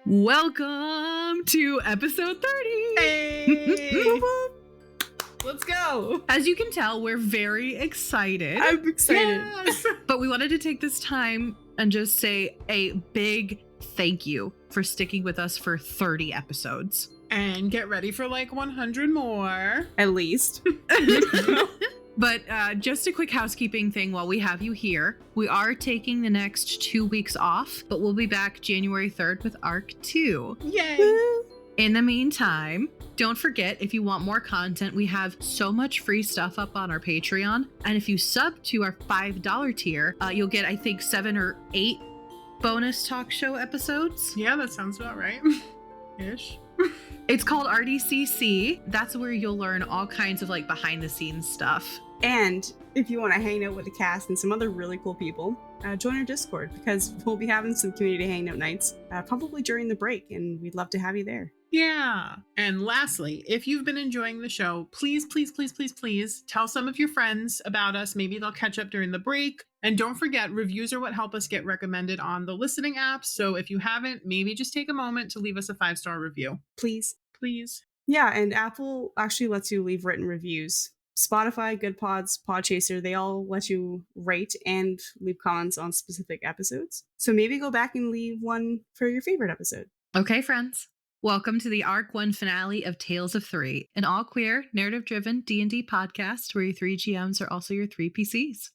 Welcome to episode 30. Hey! Let's go. As you can tell, we're very excited. I'm excited. Yes. But we wanted to take this time and just say a big thank you for sticking with us for 30 episodes. And get ready for like 100 more. At least. But just a quick housekeeping thing while we have you here. We are taking the next 2 weeks off, but we'll be back January 3rd with Arc 2. Yay! In the meantime, don't forget, if you want more content, we have so much free stuff up on our Patreon. And if you sub to our $5 tier, you'll get, I think, 7 or 8 bonus talk show episodes. Yeah, that sounds about right. Ish. It's called RDCC. That's where you'll learn all kinds of like behind the scenes stuff. And if you want to hang out with the cast and some other really cool people, join our Discord because we'll be having some community hangout nights, probably during the break, and we'd love to have you there. Yeah. And lastly, if you've been enjoying the show, please tell some of your friends about us. Maybe they'll catch up during the break. And don't forget, reviews are what help us get recommended on the listening apps. So if you haven't, maybe just take a moment to leave us a 5-star review. Please. Yeah, and Apple actually lets you leave written reviews. Spotify, Good Pods, Podchaser, they all let you rate and leave comments on specific episodes. So maybe go back and leave one for your favorite episode. Okay, friends. Welcome to the Arc 1 finale of Tales of 3, an all-queer, narrative-driven D&D podcast where your 3 GMs are also your 3 PCs.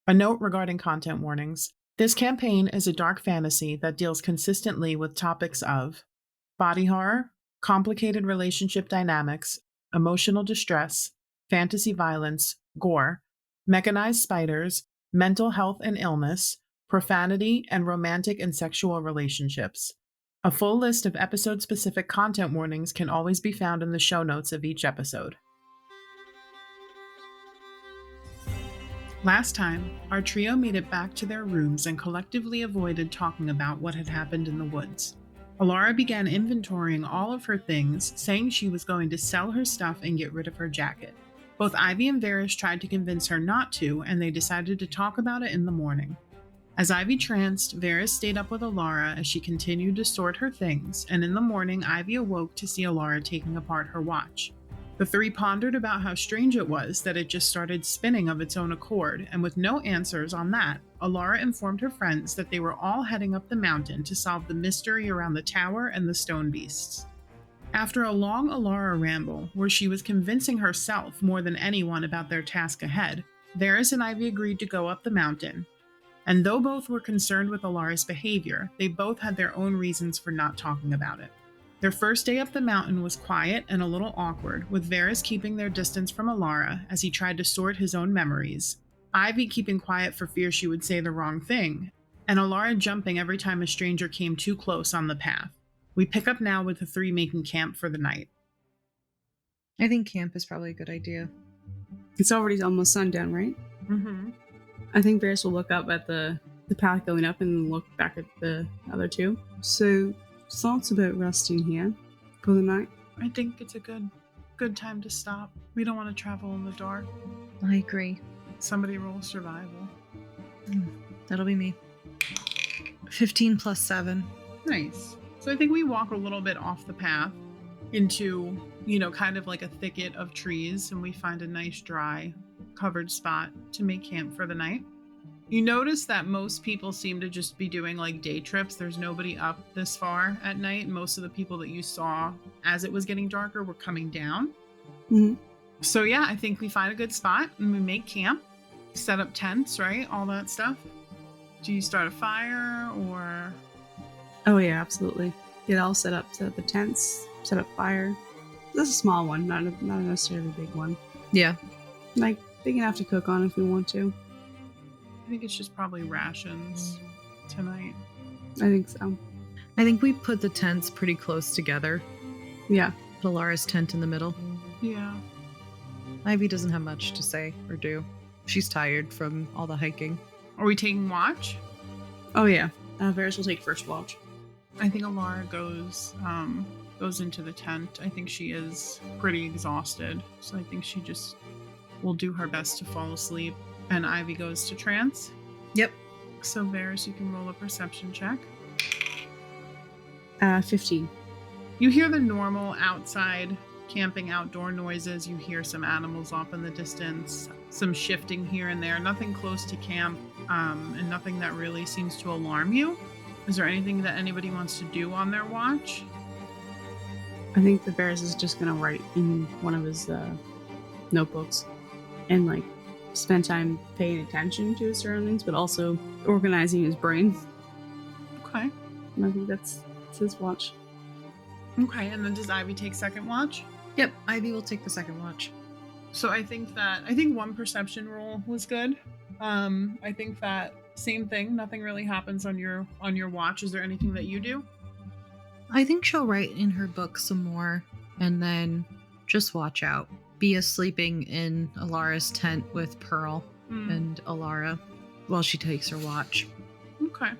A note regarding content warnings. This campaign is a dark fantasy that deals consistently with topics of body horror, complicated relationship dynamics, emotional distress, fantasy violence, gore, mechanized spiders, mental health and illness, profanity, and romantic and sexual relationships. A full list of episode-specific content warnings can always be found in the show notes of each episode. Last time, our trio made it back to their rooms and collectively avoided talking about what had happened in the woods. Alara began inventorying all of her things, saying she was going to sell her stuff and get rid of her jacket. Both Ivy and Varys tried to convince her not to, and they decided to talk about it in the morning. As Ivy tranced, Varys stayed up with Alara as she continued to sort her things, and in the morning Ivy awoke to see Alara taking apart her watch. The three pondered about how strange it was that it just started spinning of its own accord, and with no answers on that, Alara informed her friends that they were all heading up the mountain to solve the mystery around the tower and the stone beasts. After a long Alara ramble, where she was convincing herself more than anyone about their task ahead, Varys and Ivy agreed to go up the mountain. And though both were concerned with Alara's behavior, they both had their own reasons for not talking about it. Their first day up the mountain was quiet and a little awkward, with Varys keeping their distance from Alara as he tried to sort his own memories, Ivy keeping quiet for fear she would say the wrong thing, and Alara jumping every time a stranger came too close on the path. We pick up now with the three making camp for the night. I think camp is probably a good idea. It's already almost sundown, right? Mm-hmm. I think Varys will look up at the path going up and look back at the other two. So, thoughts about resting here for the night? I think it's a good time to stop. We don't want to travel in the dark. I agree. Somebody roll survival. That'll be me. 15 plus 7. Nice. So I think we walk a little bit off the path into, kind of like a thicket of trees, and we find a nice dry covered spot to make camp for the night. You notice that most people seem to just be doing like day trips. There's nobody up this far at night. Most of the people that you saw as it was getting darker were coming down. Mm-hmm. So yeah, I think we find a good spot and we make camp, set up tents, right? All that stuff. Do you start a fire or? Oh yeah, absolutely. Get all set up the tents, set up fire. This is a small one, not a necessarily big one. Yeah. Like big enough to cook on if we want to. I think it's just probably rations tonight. I think so. I think we put the tents pretty close together. Yeah. Put Alara's tent in the middle. Yeah. Ivy doesn't have much to say or do. She's tired from all the hiking. Are we taking watch? Oh yeah. Varys will take first watch. I think Alara goes into the tent. I think she is pretty exhausted, so I think she just will do her best to fall asleep. And Ivy goes to trance. Yep. So Varys, you can roll a perception check. 15. You hear the normal outside camping outdoor noises. You hear some animals off in the distance, some shifting here and there. Nothing close to camp, and nothing that really seems to alarm you. Is there anything that anybody wants to do on their watch? I think the Bears is just gonna write in one of his notebooks and like spend time paying attention to his surroundings, but also organizing his brain. Okay. And I think that's his watch. Okay, and then does Ivy take second watch? Yep, Ivy will take the second watch. So I think one perception roll was good. I think that same thing. Nothing really happens on your watch. Is there anything that you do? I think she'll write in her book some more and then just watch out. Bia sleeping in Alara's tent with Pearl and Alara while she takes her watch. Okay.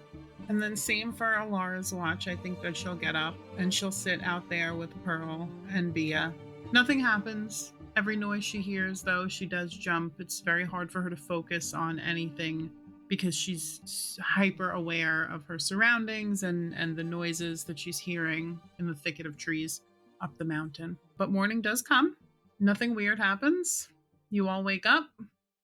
And then same for Alara's watch. I think that she'll get up and she'll sit out there with Pearl and Bia. Nothing happens. Every noise she hears, though, she does jump. It's very hard for her to focus on anything because she's hyper aware of her surroundings and the noises that she's hearing in the thicket of trees up the mountain. But morning does come. Nothing weird happens. You all wake up.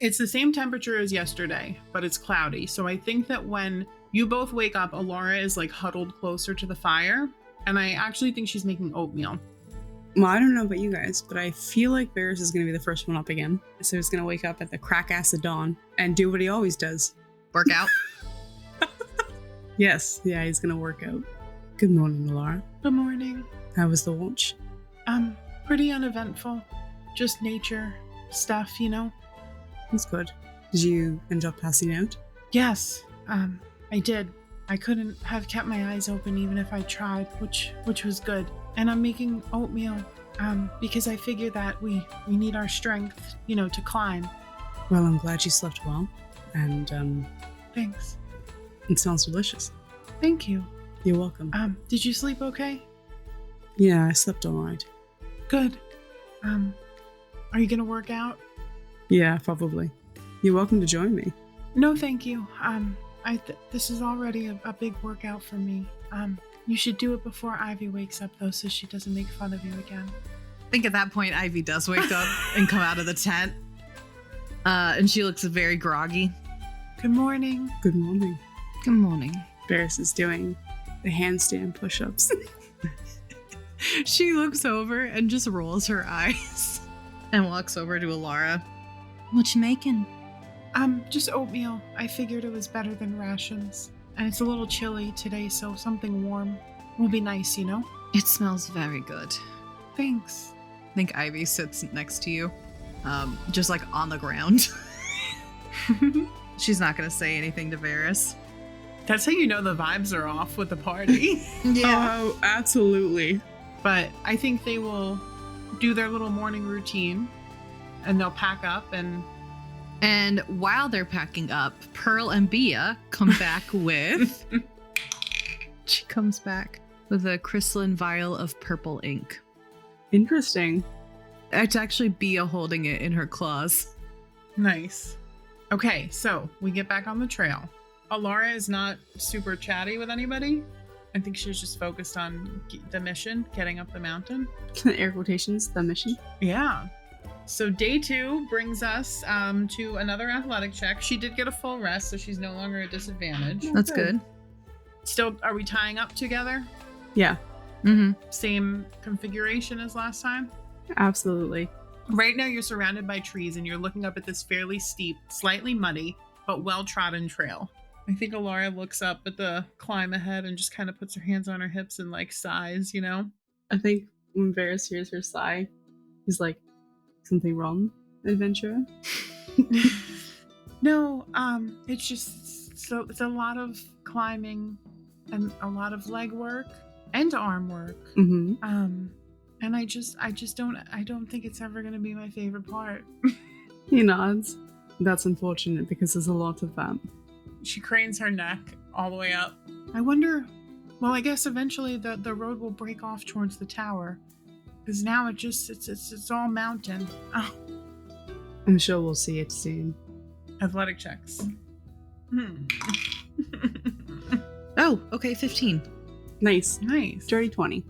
It's the same temperature as yesterday, but it's cloudy. So I think that when you both wake up, Alara is like huddled closer to the fire. And I actually think she's making oatmeal. Well, I don't know about you guys, but I feel like Bears is going to be the first one up again. So he's going to wake up at the crack ass of dawn and do what he always does. Work out. Yes, yeah, he's going to work out. Good morning, Alara. Good morning. How was the watch? Pretty uneventful. Just nature stuff, you know? That's good. Did you end up passing out? Yes, I did. I couldn't have kept my eyes open even if I tried, which was good. And I'm making oatmeal, because I figure that we need our strength, to climb. Well, I'm glad you slept well. And, Thanks. it smells delicious. Thank you. You're welcome. Did you sleep okay? Yeah, I slept all right. Good. Are you gonna work out? Yeah, probably. You're welcome to join me. No, thank you. This is already a big workout for me. You should do it before Ivy wakes up, though, so she doesn't make fun of you again. I think at that point, Ivy does wake up and come out of the tent. And she looks very groggy. Good morning. Good morning. Good morning. Barris is doing the handstand push-ups. She looks over and just rolls her eyes and walks over to Alara. What you making? Just oatmeal. I figured it was better than rations. And it's a little chilly today, so something warm will be nice, It smells very good. Thanks. I think Ivy sits next to you, just like on the ground. She's not going to say anything to Varys. That's how you know the vibes are off with the party. Oh, absolutely. But I think they will do their little morning routine and they'll pack up And while they're packing up, Pearl and Bia come back with... She comes back with a crystalline vial of purple ink. Interesting. It's actually Bia holding it in her claws. Nice. Okay, so we get back on the trail. Alara is not super chatty with anybody. I think she's just focused on the mission, getting up the mountain. Air quotations, the mission. Yeah. So day 2 brings us to another athletic check. She did get a full rest, so she's no longer at disadvantage. That's good. Still, are we tying up together? Yeah. Mm-hmm. Same configuration as last time? Absolutely. Right now you're surrounded by trees and you're looking up at this fairly steep, slightly muddy, but well-trodden trail. I think Alara looks up at the climb ahead and just kind of puts her hands on her hips and sighs, I think when Varys hears her sigh, he's like, something wrong, adventurer? No, it's just it's a lot of climbing and a lot of leg work and arm work. Mm-hmm. And I don't think it's ever gonna be my favorite part. He nods. That's unfortunate because there's a lot of that. She cranes her neck all the way up. I wonder, well, I guess eventually the road will break off towards the tower. Because now it's all mountain. Oh. I'm sure we'll see it soon. Athletic checks. Oh, okay, 15. Nice. Nice. Dirty 20.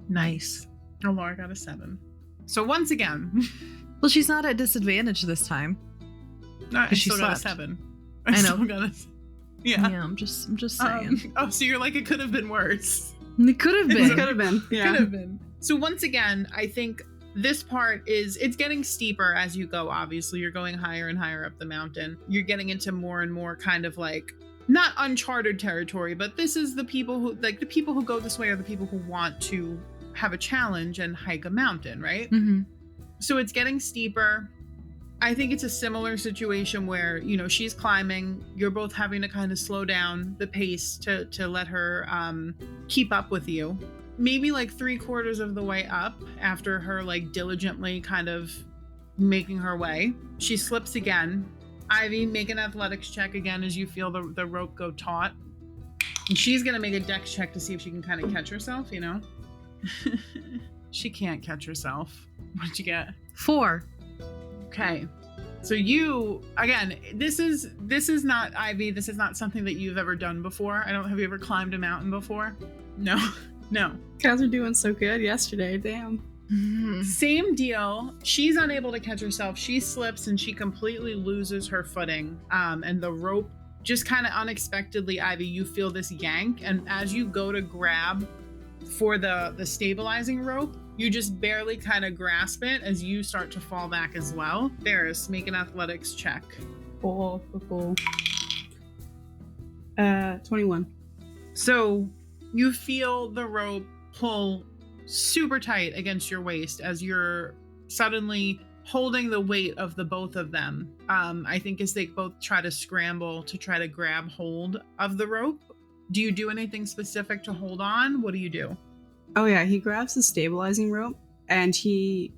Nice. Oh, Laura got a 7. So once again, Well, she's not at disadvantage this time. I she still got a slept. 7. I know. Still got a, yeah. I'm just saying. So you're like, it could have been worse. It could have It been. could have been. Yeah. Could have been. So once again, I think this part it's getting steeper as you go. Obviously, you're going higher and higher up the mountain. You're getting into more and more kind of like not uncharted territory, but this is the people who go this way are the people who want to have a challenge and hike a mountain, right? Mm-hmm. So it's getting steeper. I think it's a similar situation where, she's climbing. You're both having to kind of slow down the pace to let her keep up with you. Maybe like 3/4 of the way up, after her like diligently kind of making her way, she slips again. Ivy, make an athletics check again as you feel the rope go taut. And she's going to make a dex check to see if she can kind of catch herself, She can't catch herself. What'd you get? 4. Okay. So you, again, this is not, Ivy, this is not something that you've ever done before. Have you ever climbed a mountain before? No. No. Guys are doing so good yesterday. Damn. Same deal. She's unable to catch herself. She slips and she completely loses her footing. And the rope just kind of unexpectedly, Ivy, you feel this yank. And as you go to grab for the stabilizing rope, you just barely kind of grasp it as you start to fall back as well. Ferris, make an athletics check. 21. So you feel the rope pull super tight against your waist as you're suddenly holding the weight of the both of them. I think as they both try to scramble to try to grab hold of the rope. Do you do anything specific to hold on? What do you do? Oh yeah, he grabs the stabilizing rope and he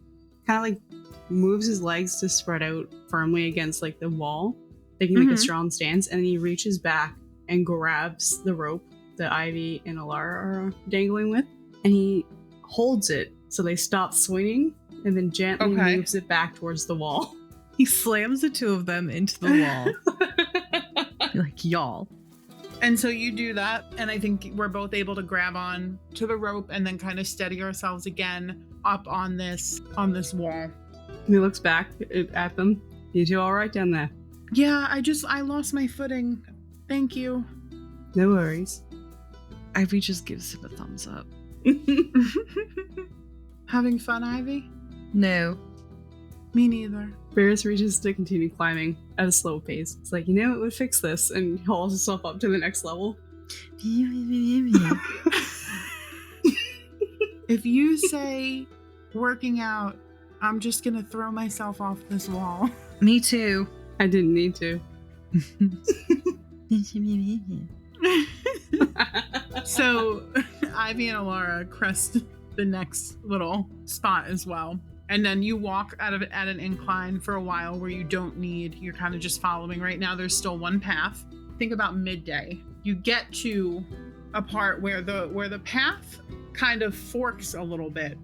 kind of like moves his legs to spread out firmly against like the wall, making like a strong stance, and he reaches back and grabs the rope that Ivy and Alara are dangling with, and he holds it so they stop swinging and then gently moves it back towards the wall. He slams the two of them into the wall. Like, y'all. And so you do that, and I think we're both able to grab on to the rope and then kind of steady ourselves again up on this wall. And he looks back at them. You two all right down there? Yeah, I lost my footing. Thank you. No worries. Ivy just gives him a thumbs up. Having fun, Ivy? No. Me neither. Ferris reaches to continue climbing at a slow pace. It's like, it would fix this, and he hauls himself up to the next level. If you say working out, I'm just gonna throw myself off this wall. Me too. I didn't need to. So Ivy and Alara crest the next little spot as well. And then you walk at an incline for a while where you're kind of just following. Right now, there's still one path. Think about midday. You get to a part where the path kind of forks a little bit.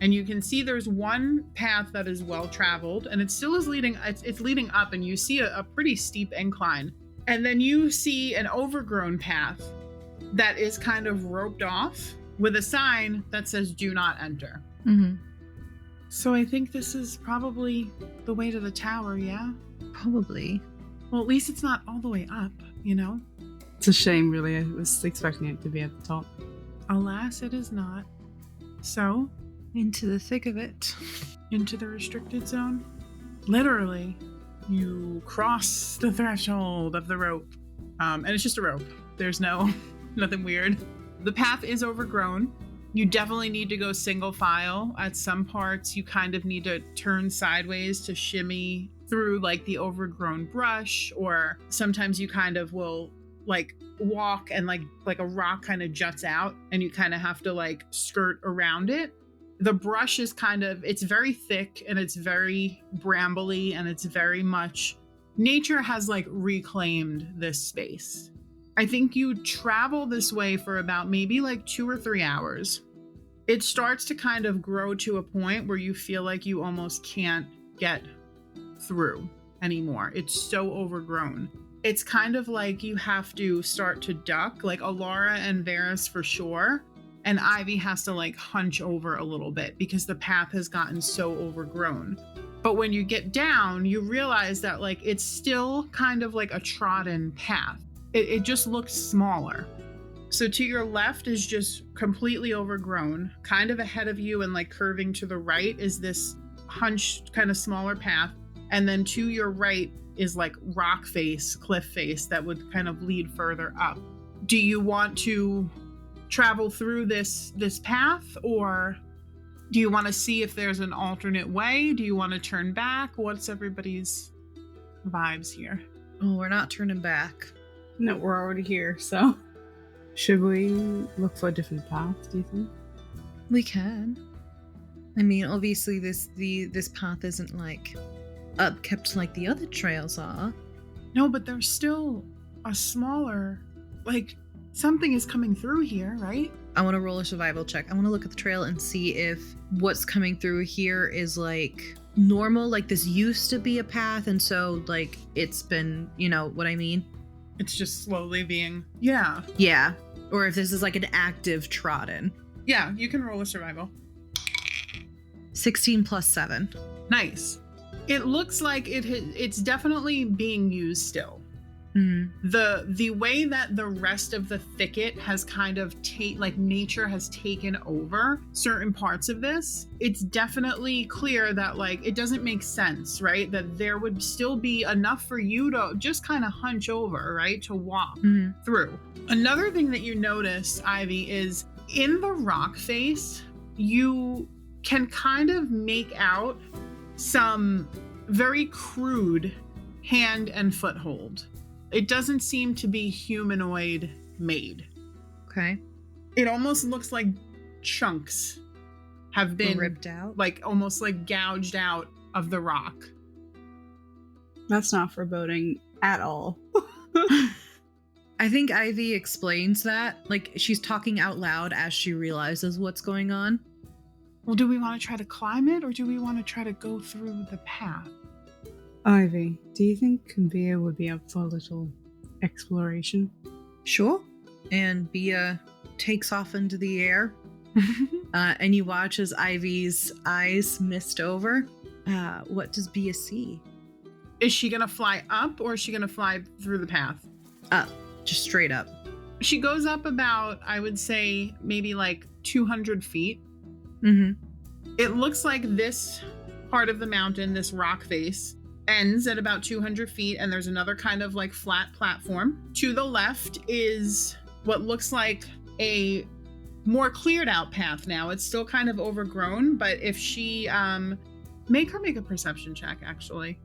And you can see there's one path that is well traveled, and it still is leading up, and you see a pretty steep incline. And then you see an overgrown path that is kind of roped off with a sign that says "Do not enter." Mm-hmm. So I think this is probably the way to the tower, yeah? Probably. Well, at least it's not all the way up, It's a shame, really. I was expecting it to be at the top. Alas, it is not. So, Into the thick of it. into the restricted zone. Literally, you cross the threshold of the rope. And it's just a rope. There's nothing weird. The path is overgrown. You definitely need to go single file. At some parts, you kind of need to turn sideways to shimmy through like the overgrown brush, or sometimes you kind of will like walk and like a rock kind of juts out and you kind of have to like skirt around it. The brush is it's very thick and it's very brambly, and it's very much nature has like reclaimed this space. I think you travel this way for about maybe like 2 or 3 hours. It starts to kind of grow to a point where you feel like you almost can't get through. anymore. It's so overgrown. It's kind of like you have to start to duck, like Alara and Varys for sure. And Ivy has to like hunch over a little bit because the path has gotten so overgrown. But when you get down, you realize that like it's still kind of like a trodden path. It just looks smaller. So to your left is just completely overgrown. Kind of ahead of you and like curving to the right is this hunched kind of smaller path. And then to your right is like rock face, cliff face that would kind of lead further up. Do you want to travel through this path, or do you want to see if there's an alternate way? Do you want to turn back? What's everybody's vibes here? Oh, we're not turning back. No, we're already here, so should we look for a different path, do you think? We can. I mean, obviously this path isn't like upkept like the other trails are. No, but there's still a smaller, like something is coming through here, right? I want to roll a survival check. I want to look at the trail and see if what's coming through here is like normal, like this used to be a path, and so like it's been, you know what I mean? It's just slowly being, yeah. Yeah. Or if this is like an active trodden. Yeah, you can roll a survival. 16 plus 7. Nice. It looks like it's definitely being used still. Mm-hmm. The way that the rest of the thicket has kind of like nature has taken over certain parts of this, it's definitely clear that like it doesn't make sense, right? That there would still be enough for you to just kind of hunch over, right? To walk through. Another thing that you notice, Ivy, is in the rock face, you can kind of make out some very crude hand and foothold. It doesn't seem to be humanoid made. Okay. It almost looks like chunks have been ripped out, like almost like gouged out of the rock. That's not foreboding at all. I think Ivy explains that. Like she's talking out loud as she realizes what's going on. Well, do we want to try to climb it, or do we want to try to go through the path? Ivy, do you think Bia would be up for a little exploration? Sure. And Bia takes off into the air. And you watch as Ivy's eyes mist over. What does Bia see? Is she going to fly up, or is she going to fly through the path? Up. Just straight up. She goes up about, I would say, maybe like 200 feet. Mm-hmm. It looks like this part of the mountain, this rock face, ends at about 200 feet, and there's another kind of like flat platform. To the left is what looks like a more cleared out path now. It's still kind of overgrown, but if she make her make a perception check, actually.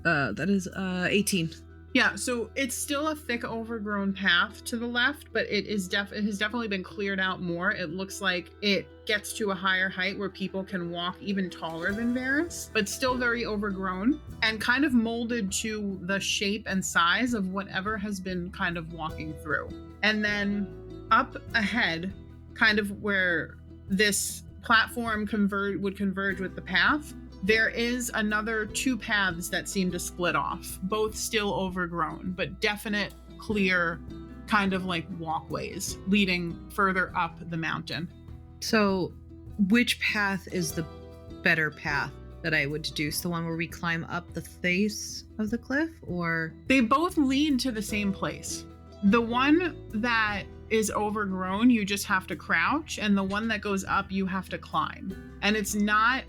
That is 18. Yeah, so it's still a thick, overgrown path to the left, but it has definitely been cleared out more. It looks like it gets to a higher height where people can walk even taller than Varys, but still very overgrown and kind of molded to the shape and size of whatever has been kind of walking through. And then up ahead, kind of where this platform would converge with the path, there is another 2 paths that seem to split off, both still overgrown, but definite, clear, kind of like walkways leading further up the mountain. So, which path is the better path that I would deduce? The one where we climb up the face of the cliff, or? They both lead to the same place. The one that is overgrown, you just have to crouch, and the one that goes up, you have to climb. And it's not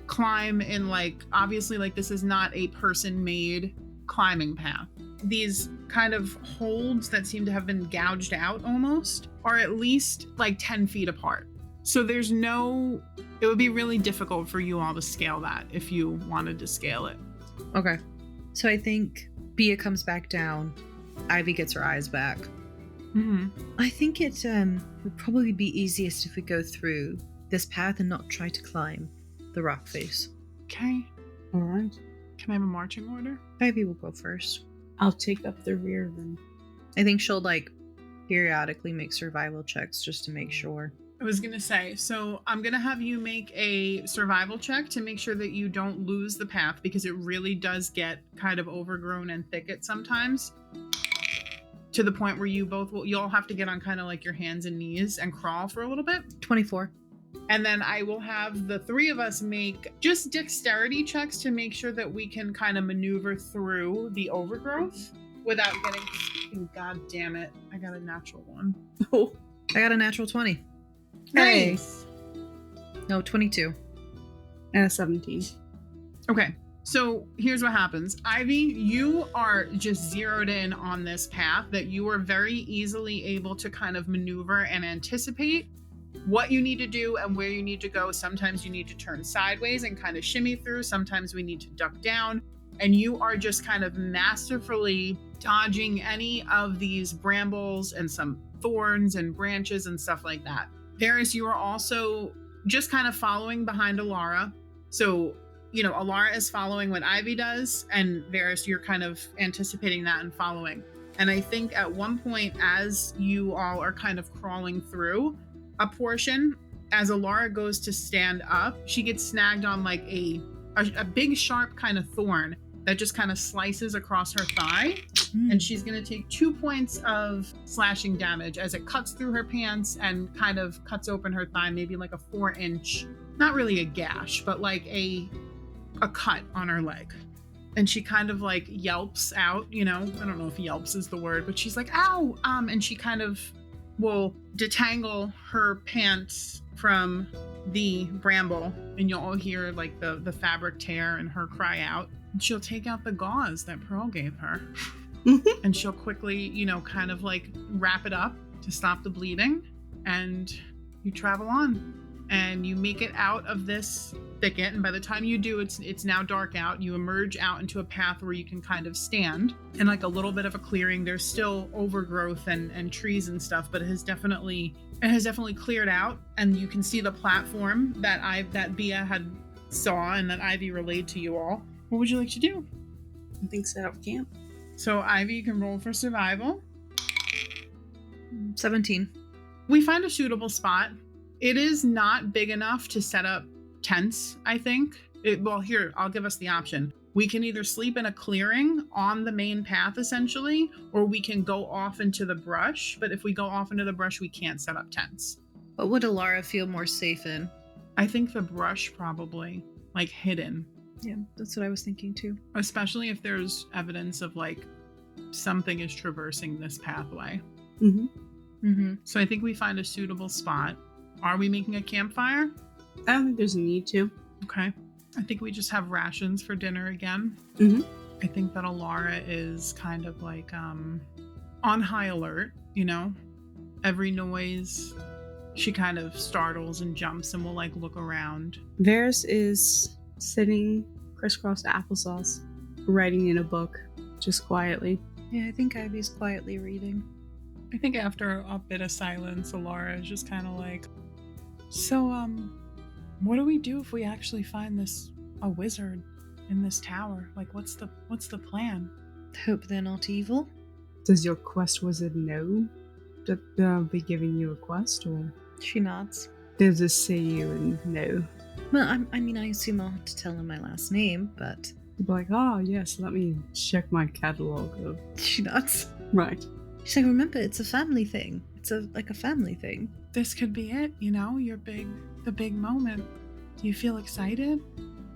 climb in like, obviously, like this is not a person-made climbing path. These kind of holds that seem to have been gouged out almost are at least like 10 feet apart. So it would be really difficult for you all to scale that if you wanted to scale it. Okay. So I think Bia comes back down. Ivy gets her eyes back. Mm-hmm. I think it would probably be easiest if we go through this path and not try to climb the rock face. Okay. All right. Can I have a marching order? Ivy will go first. I'll take up the rear then. I think she'll like periodically make survival checks just to make sure. I was going to say, so I'm going to have you make a survival check to make sure that you don't lose the path, because it really does get kind of overgrown and thicket sometimes, to the point where you'll have to get on kind of like your hands and knees and crawl for a little bit. 24. And then I will have the three of us make just dexterity checks to make sure that we can kind of maneuver through the overgrowth without getting, god damn it, I got a natural one. Oh, I got a natural 20. Nice. No, 22. And a 17. Okay, so here's what happens. Ivy, you are just zeroed in on this path that you are very easily able to kind of maneuver and anticipate what you need to do and where you need to go. Sometimes you need to turn sideways and kind of shimmy through. Sometimes we need to duck down. And you are just kind of masterfully dodging any of these brambles and some thorns and branches and stuff like that. Varys, you are also just kind of following behind Alara. So, Alara is following what Ivy does, and Varys, you're kind of anticipating that and following. And I think at one point, as you all are kind of crawling through a portion, as Alara goes to stand up, she gets snagged on like a big sharp kind of thorn that just kind of slices across her thigh. And she's going to take 2 points of slashing damage as it cuts through her pants and kind of cuts open her thigh, maybe like a 4-inch, not really a gash, but like a cut on her leg. And she kind of like yelps out, I don't know if yelps is the word, but she's like, ow, and she kind of will detangle her pants from the bramble, and you'll all hear like the fabric tear and her cry out. And she'll take out the gauze that Pearl gave her. And she'll quickly, kind of like wrap it up to stop the bleeding. And you travel on and you make it out of this thicket. And by the time you do, it's now dark out. You emerge out into a path where you can kind of stand in like a little bit of a clearing. There's still overgrowth and trees and stuff, but it has definitely cleared out. And you can see the platform that Bia had saw and that Ivy relayed to you all. What would you like to do? I think set up camp. So Ivy, you can roll for survival. 17. We find a suitable spot. It is not big enough to set up tents, I think. Here, I'll give us the option. We can either sleep in a clearing on the main path, essentially, or we can go off into the brush. But if we go off into the brush, we can't set up tents. What would Alara feel more safe in? I think the brush probably, like hidden. Yeah, that's what I was thinking too. Especially if there's evidence of like something is traversing this pathway. So I think we find a suitable spot. Are we making a campfire? I don't think there's a need to. Okay. I think we just have rations for dinner again. I think that Alara is kind of like on high alert, Every noise, she kind of startles and jumps and will like look around. Varys is sitting crisscross applesauce, writing in a book, just quietly. Yeah, I think Ivy's quietly reading. I think after a bit of silence, Alara is just kind of like, so, what do we do if we actually find a wizard in this tower? Like, what's the plan? Hope they're not evil. Does your quest wizard know that they'll be giving you a quest, or? She nods. They'll just see you and know. Well, I assume I'll have to tell him my last name, but... You'll be like, oh, yes, let me check my catalog of... She nods. Right. She's like, remember, it's a family thing. It's a family thing. This could be it, the big moment. Do you feel excited?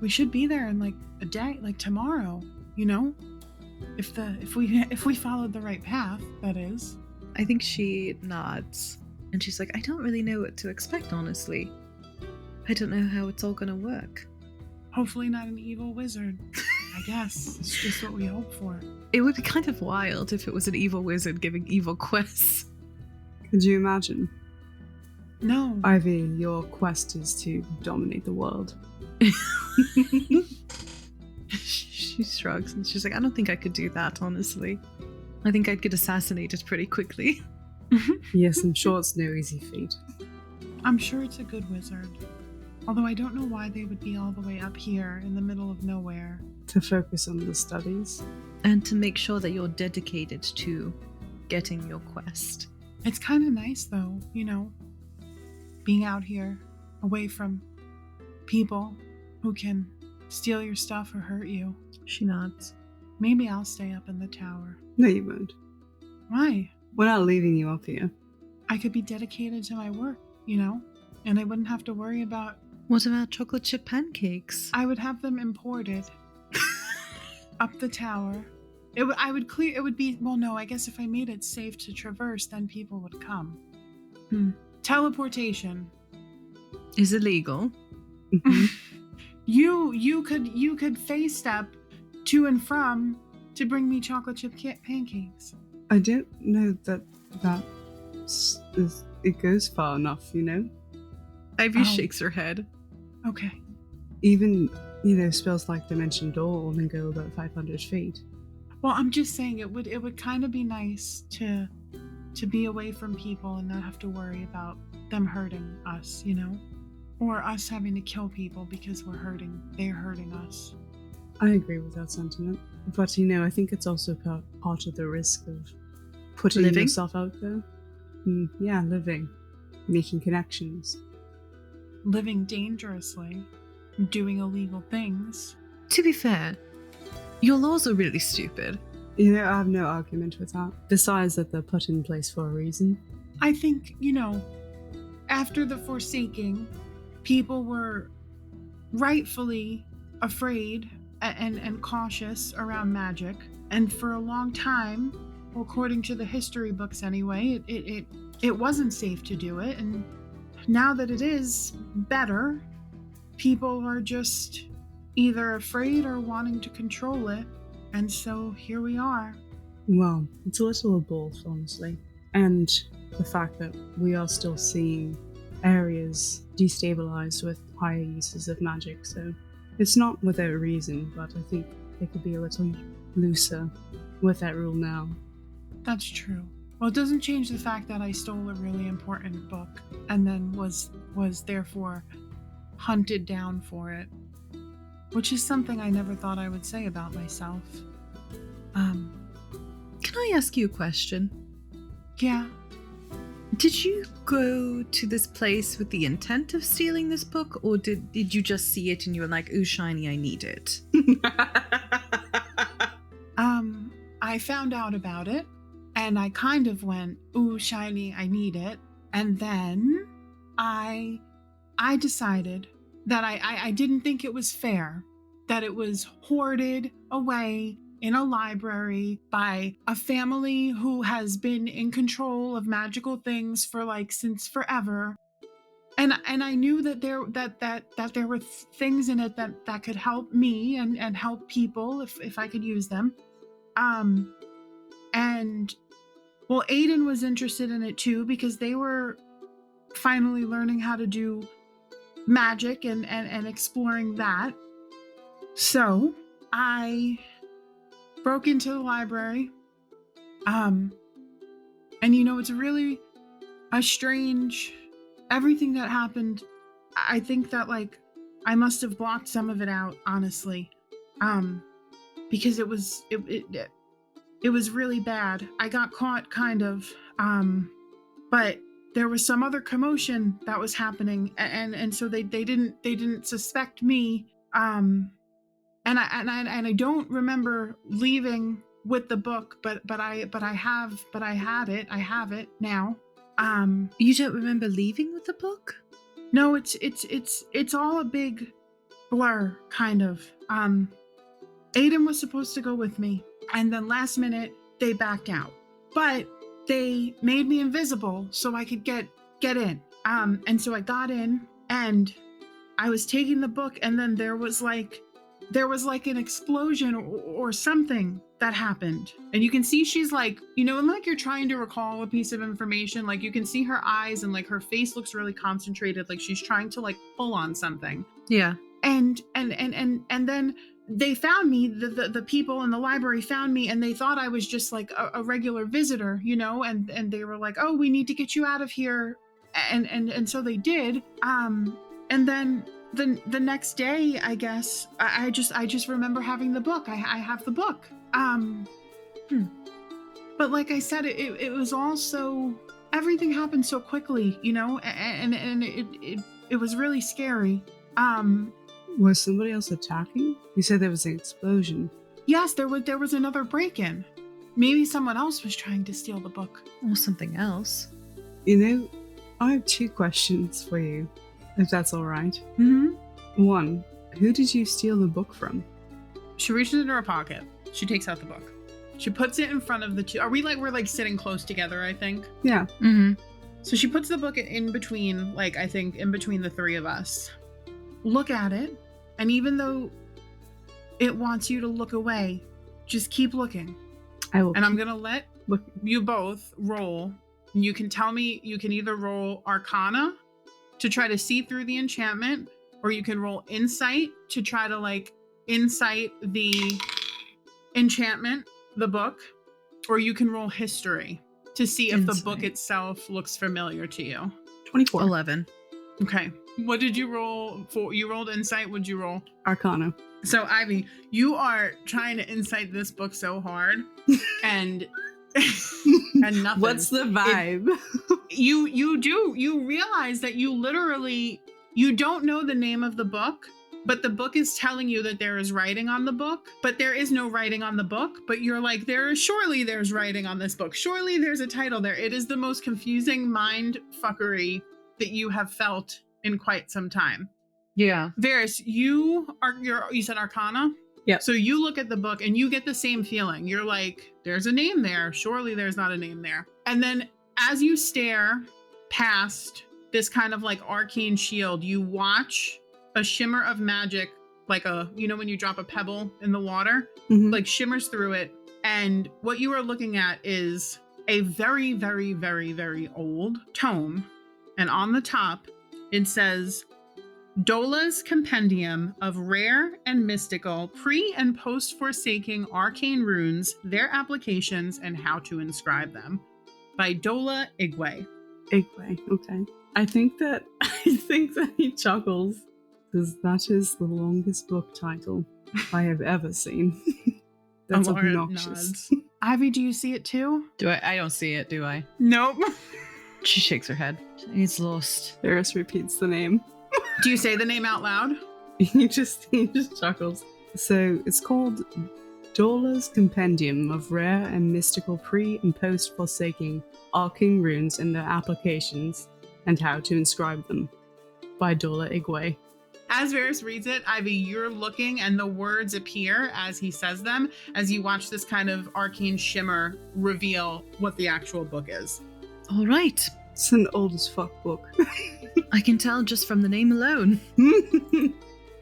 We should be there in like a day, like tomorrow, If we followed the right path, that is. I think she nods. And she's like, I don't really know what to expect, honestly. I don't know how it's all gonna work. Hopefully not an evil wizard. I guess. It's just what we hope for. It would be kind of wild if it was an evil wizard giving evil quests. Could you imagine? No. Ivy, your quest is to dominate the world. She shrugs and she's like, I don't think I could do that, honestly. I think I'd get assassinated pretty quickly. Yes, I'm sure it's no easy feat. I'm sure it's a good wizard. Although I don't know why they would be all the way up here in the middle of nowhere. To focus on the studies. And to make sure that you're dedicated to getting your quest. It's kind of nice though, being out here away from people who can steal your stuff or hurt you. She nods. Maybe I'll stay up in the tower. No, you won't. Why? We're not leaving you up here. I could be dedicated to my work, you know? And I wouldn't have to worry about... What about chocolate chip pancakes? I would have them imported up the tower. It would be, well, no, I guess if I made it safe to traverse, then people would come. Teleportation. Is illegal. You could face step to and from to bring me chocolate chip pancakes. I don't know that it goes far enough, you know? Ivy shakes her head. Okay. Even, spells like Dimension Door only go about 500 feet. Well, I'm just saying it would kind of be nice to be away from people and not have to worry about them hurting us, you know? Or us having to kill people because they're hurting us. I agree with that sentiment. But, I think it's also part of the risk of putting yourself out there. Yeah, living. Making connections. Living dangerously. Doing illegal things. To be fair, your laws are really stupid. I have no argument with that. Besides that they're put in place for a reason. I think, after the Forsaking, people were rightfully afraid and cautious around magic. And for a long time, according to the history books anyway, it wasn't safe to do it. And now that it is better, people are just either afraid or wanting to control it. And so here we are. Well, it's a little of both, honestly. And the fact that we are still seeing areas destabilized with higher uses of magic, so it's not without reason, but I think they could be a little looser with that rule now. That's true. Well, it doesn't change the fact that I stole a really important book and then was therefore hunted down for it, which is something I never thought I would say about myself. Can I ask you a question? Yeah. Did you go to this place with the intent of stealing this book, or did you just see it and you were like, ooh, shiny, I need it? I found out about it, and I kind of went, ooh, shiny, I need it. And then I decided that I didn't think it was fair that it was hoarded away in a library by a family who has been in control of magical things for since forever. And I knew that there were things in it that could help me and help people if I could use them. And well, Aiden was interested in it too because they were finally learning how to do magic and exploring that. So I broke into the library. And it's really a strange everything that happened. I think that I must have blocked some of it out, honestly. Because it was really bad. I got caught kind of. But there was some other commotion that was happening, and so they didn't suspect me. And I don't remember leaving with the book, but I had it. I have it now. You don't remember leaving with the book? No, it's all a big blur, kind of. Aiden was supposed to go with me, and then last minute they backed out. But they made me invisible so I could get in. And so I got in, and I was taking the book, and then there was an explosion or something that happened. And you can see she's and you're trying to recall a piece of information, you can see her eyes and her face looks really concentrated, she's trying to pull on something. Yeah. And then they found me, the people in the library found me, and they thought I was just a regular visitor, and they were like, oh, we need to get you out of here. And so they did. And then the next day, I guess, I just remember having the book. I have the book. But like I said, it was all so everything happened so quickly, you know, and it was really scary. Was somebody else attacking? You said there was an explosion. Yes, there was another break-in. Maybe someone else was trying to steal the book. Or something else. You know, I have 2 questions for you, if that's all right. Mm-hmm. 1, who did you steal the book from? She reaches into her pocket. She takes out the book. She puts it in front of the two. We're like sitting close together, I think. Yeah. Mm-hmm. So she puts the book in between, like, I think in between the 3 of us. Look at it. And even though it wants you to look away, just keep looking. I will. And I'm going to let look. You both roll. You can tell me, you can either roll Arcana to try to see through the enchantment, or you can roll Insight to try to, like, insight the enchantment, the book, or you can roll History to see if the book itself looks familiar to you. 24. 11. Okay. What did you roll for? You rolled Insight. What'd you roll? Arcana. So, Ivy, you are trying to insight this book so hard, and nothing. What's the vibe? You realize that you don't know the name of the book, but the book is telling you that there is writing on the book, but there is no writing on the book. But you're like, surely there's writing on this book. Surely there's a title there. It is the most confusing mind fuckery that you have felt in quite some time. Yeah. Varys, you said Arcana? Yeah. So you look at the book and you get the same feeling. You're like, there's a name there. Surely there's not a name there. And then as you stare past this kind of like arcane shield, you watch a shimmer of magic, like when you drop a pebble in the water, like shimmers through it. And what you are looking at is a very, very, very, very old tome. And on the top, it says, Dola's Compendium of Rare and Mystical Pre- and Post-Forsaking Arcane Runes, Their Applications, and How to Inscribe Them, by Dola Igwe. Igwe, okay. I think that he chuckles, because that is the longest book title I have ever seen. That's Alara obnoxious. nods. Ivy, do you see it too? I don't see it, do I? Nope. She shakes her head. It's lost. Varys repeats the name. Do you say the name out loud? He just chuckles. So it's called Dola's Compendium of Rare and Mystical Pre- and Post-Forsaking Arcane Runes and Their Applications, and How to Inscribe Them, by Dola Igwe. As Varys reads it, Ivy, you're looking and the words appear as he says them, as you watch this kind of arcane shimmer reveal what the actual book is. All right. It's an old as fuck book. I can tell just from the name alone.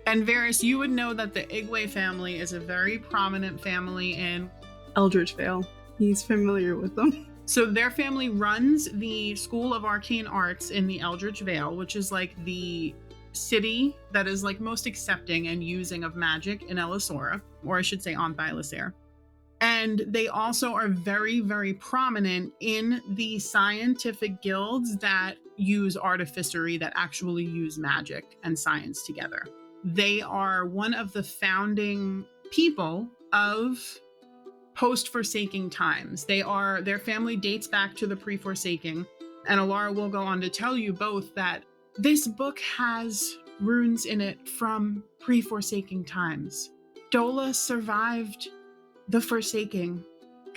And Varys, you would know that the Igwe family is a very prominent family in Eldritch Vale. He's familiar with them. So their family runs the School of Arcane Arts in the Eldritch Vale, which is like the city that is like most accepting and using of magic in Elisora, or I should say on Thylacer. And they also are very, very prominent in the scientific guilds that use artificery, that actually use magic and science together. They are one of the founding people of post-Forsaking times. Their family dates back to the pre-Forsaking. And Alara will go on to tell you both that this book has runes in it from pre-Forsaking times. Dola survived the Forsaking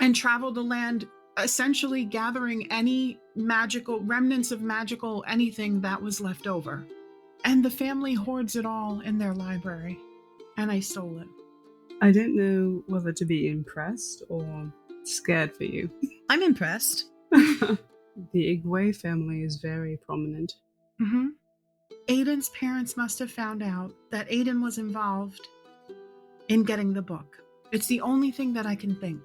and traveled the land, essentially gathering any magical remnants of magical anything that was left over. And the family hoards it all in their library. And I stole it. I don't know whether to be impressed or scared for you. I'm impressed. The Igwe family is very prominent. Mm-hmm. Aiden's parents must have found out that Aiden was involved in getting the book. It's the only thing that I can think.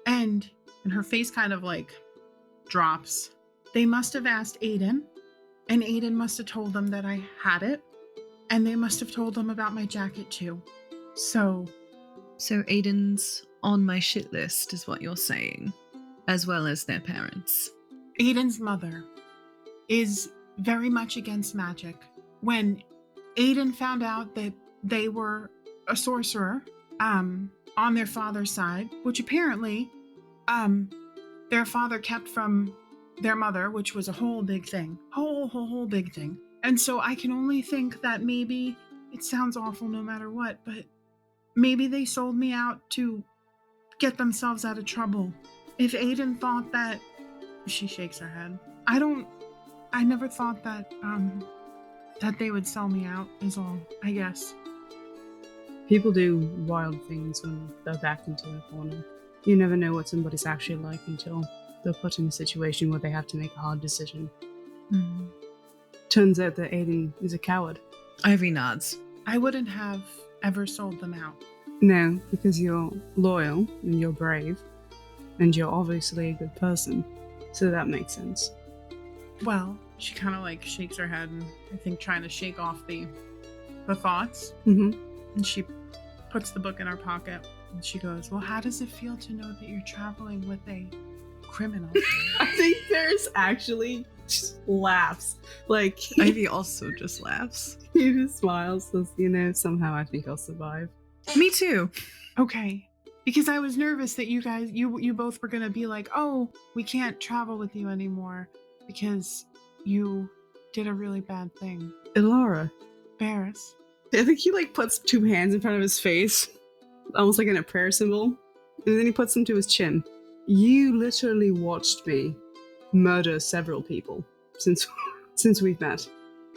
And her face kind of like drops. They must have asked Aiden, and Aiden must have told them that I had it, and they must have told them about my jacket too. So Aiden's on my shit list is what you're saying, as well as their parents. Aiden's mother is very much against magic. When Aiden found out that they were a sorcerer, on their father's side, which apparently, their father kept from their mother, which was a whole big thing. Whole big thing. And so I can only think that maybe, it sounds awful no matter what, but maybe they sold me out to get themselves out of trouble. If Aiden thought that, she shakes her head. I never thought that, that they would sell me out is all, I guess. People do wild things when they're backed into a corner. You never know what somebody's actually like until they're put in a situation where they have to make a hard decision. Mm. Turns out that Aiden is a coward. Ivy nods. I wouldn't have ever sold them out. No, because you're loyal and you're brave, and you're obviously a good person, so that makes sense. Well, she kind of like shakes her head and I think trying to shake off the thoughts. Mm-hmm. And she puts the book in her pocket and she goes, well, how does it feel to know that you're traveling with a criminal? I think Ferris actually just laughs. Like, Ivy also just laughs. he just smiles, says, somehow I think I'll survive. Me too. Okay. Because I was nervous that you guys, you both were going to be like, oh, we can't travel with you anymore because you did a really bad thing. Elara. Ferris. I think he puts two hands in front of his face, almost like in a prayer symbol, and then he puts them to his chin. You literally watched me murder several people since we've met.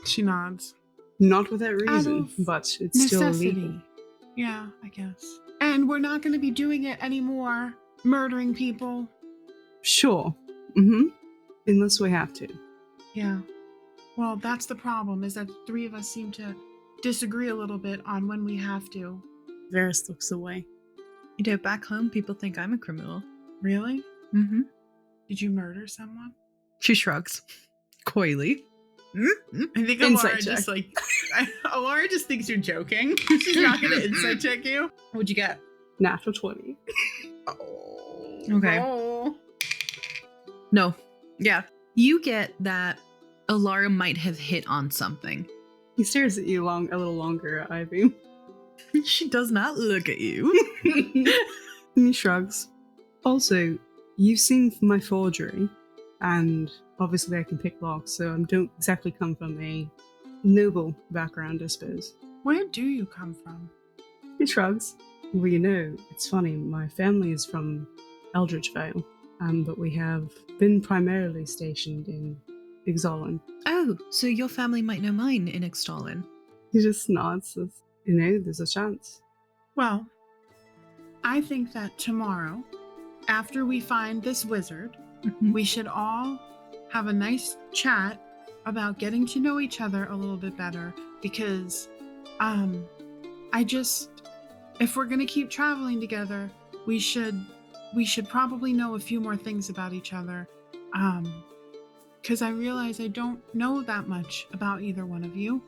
She nods. Not without reason, Out of but it's still necessity. illegal. Yeah, I guess. And we're not going to be doing it anymore, murdering people. Sure. Mm-hmm. Unless we have to. Yeah. Well, that's the problem, is that the three of us seem to disagree a little bit on when we have to. Varys looks away. Back home, people think I'm a criminal. Really? Mm-hmm. Did you murder someone? She shrugs. Coyly. I think Insight Alara just check. Alara just thinks you're joking. She's not going to insight check you. What'd you get? Natural 20. Oh. Okay. Oh. No. Yeah. You get that Alara might have hit on something. He stares at you a little longer, Ivy. She does not look at you. And he shrugs. Also, you've seen my forgery, and obviously I can pick locks, so I don't exactly come from a noble background, I suppose. Where do you come from? He shrugs. Well, it's funny, my family is from Eldritch Vale, but we have been primarily stationed in Ixalan. Oh, so your family might know mine in Extolin. He just nods, says, there's a chance. Well, I think that tomorrow, after we find this wizard, we should all have a nice chat about getting to know each other a little bit better, because if we're going to keep traveling together, we should probably know a few more things about each other, because I realize I don't know that much about either one of you,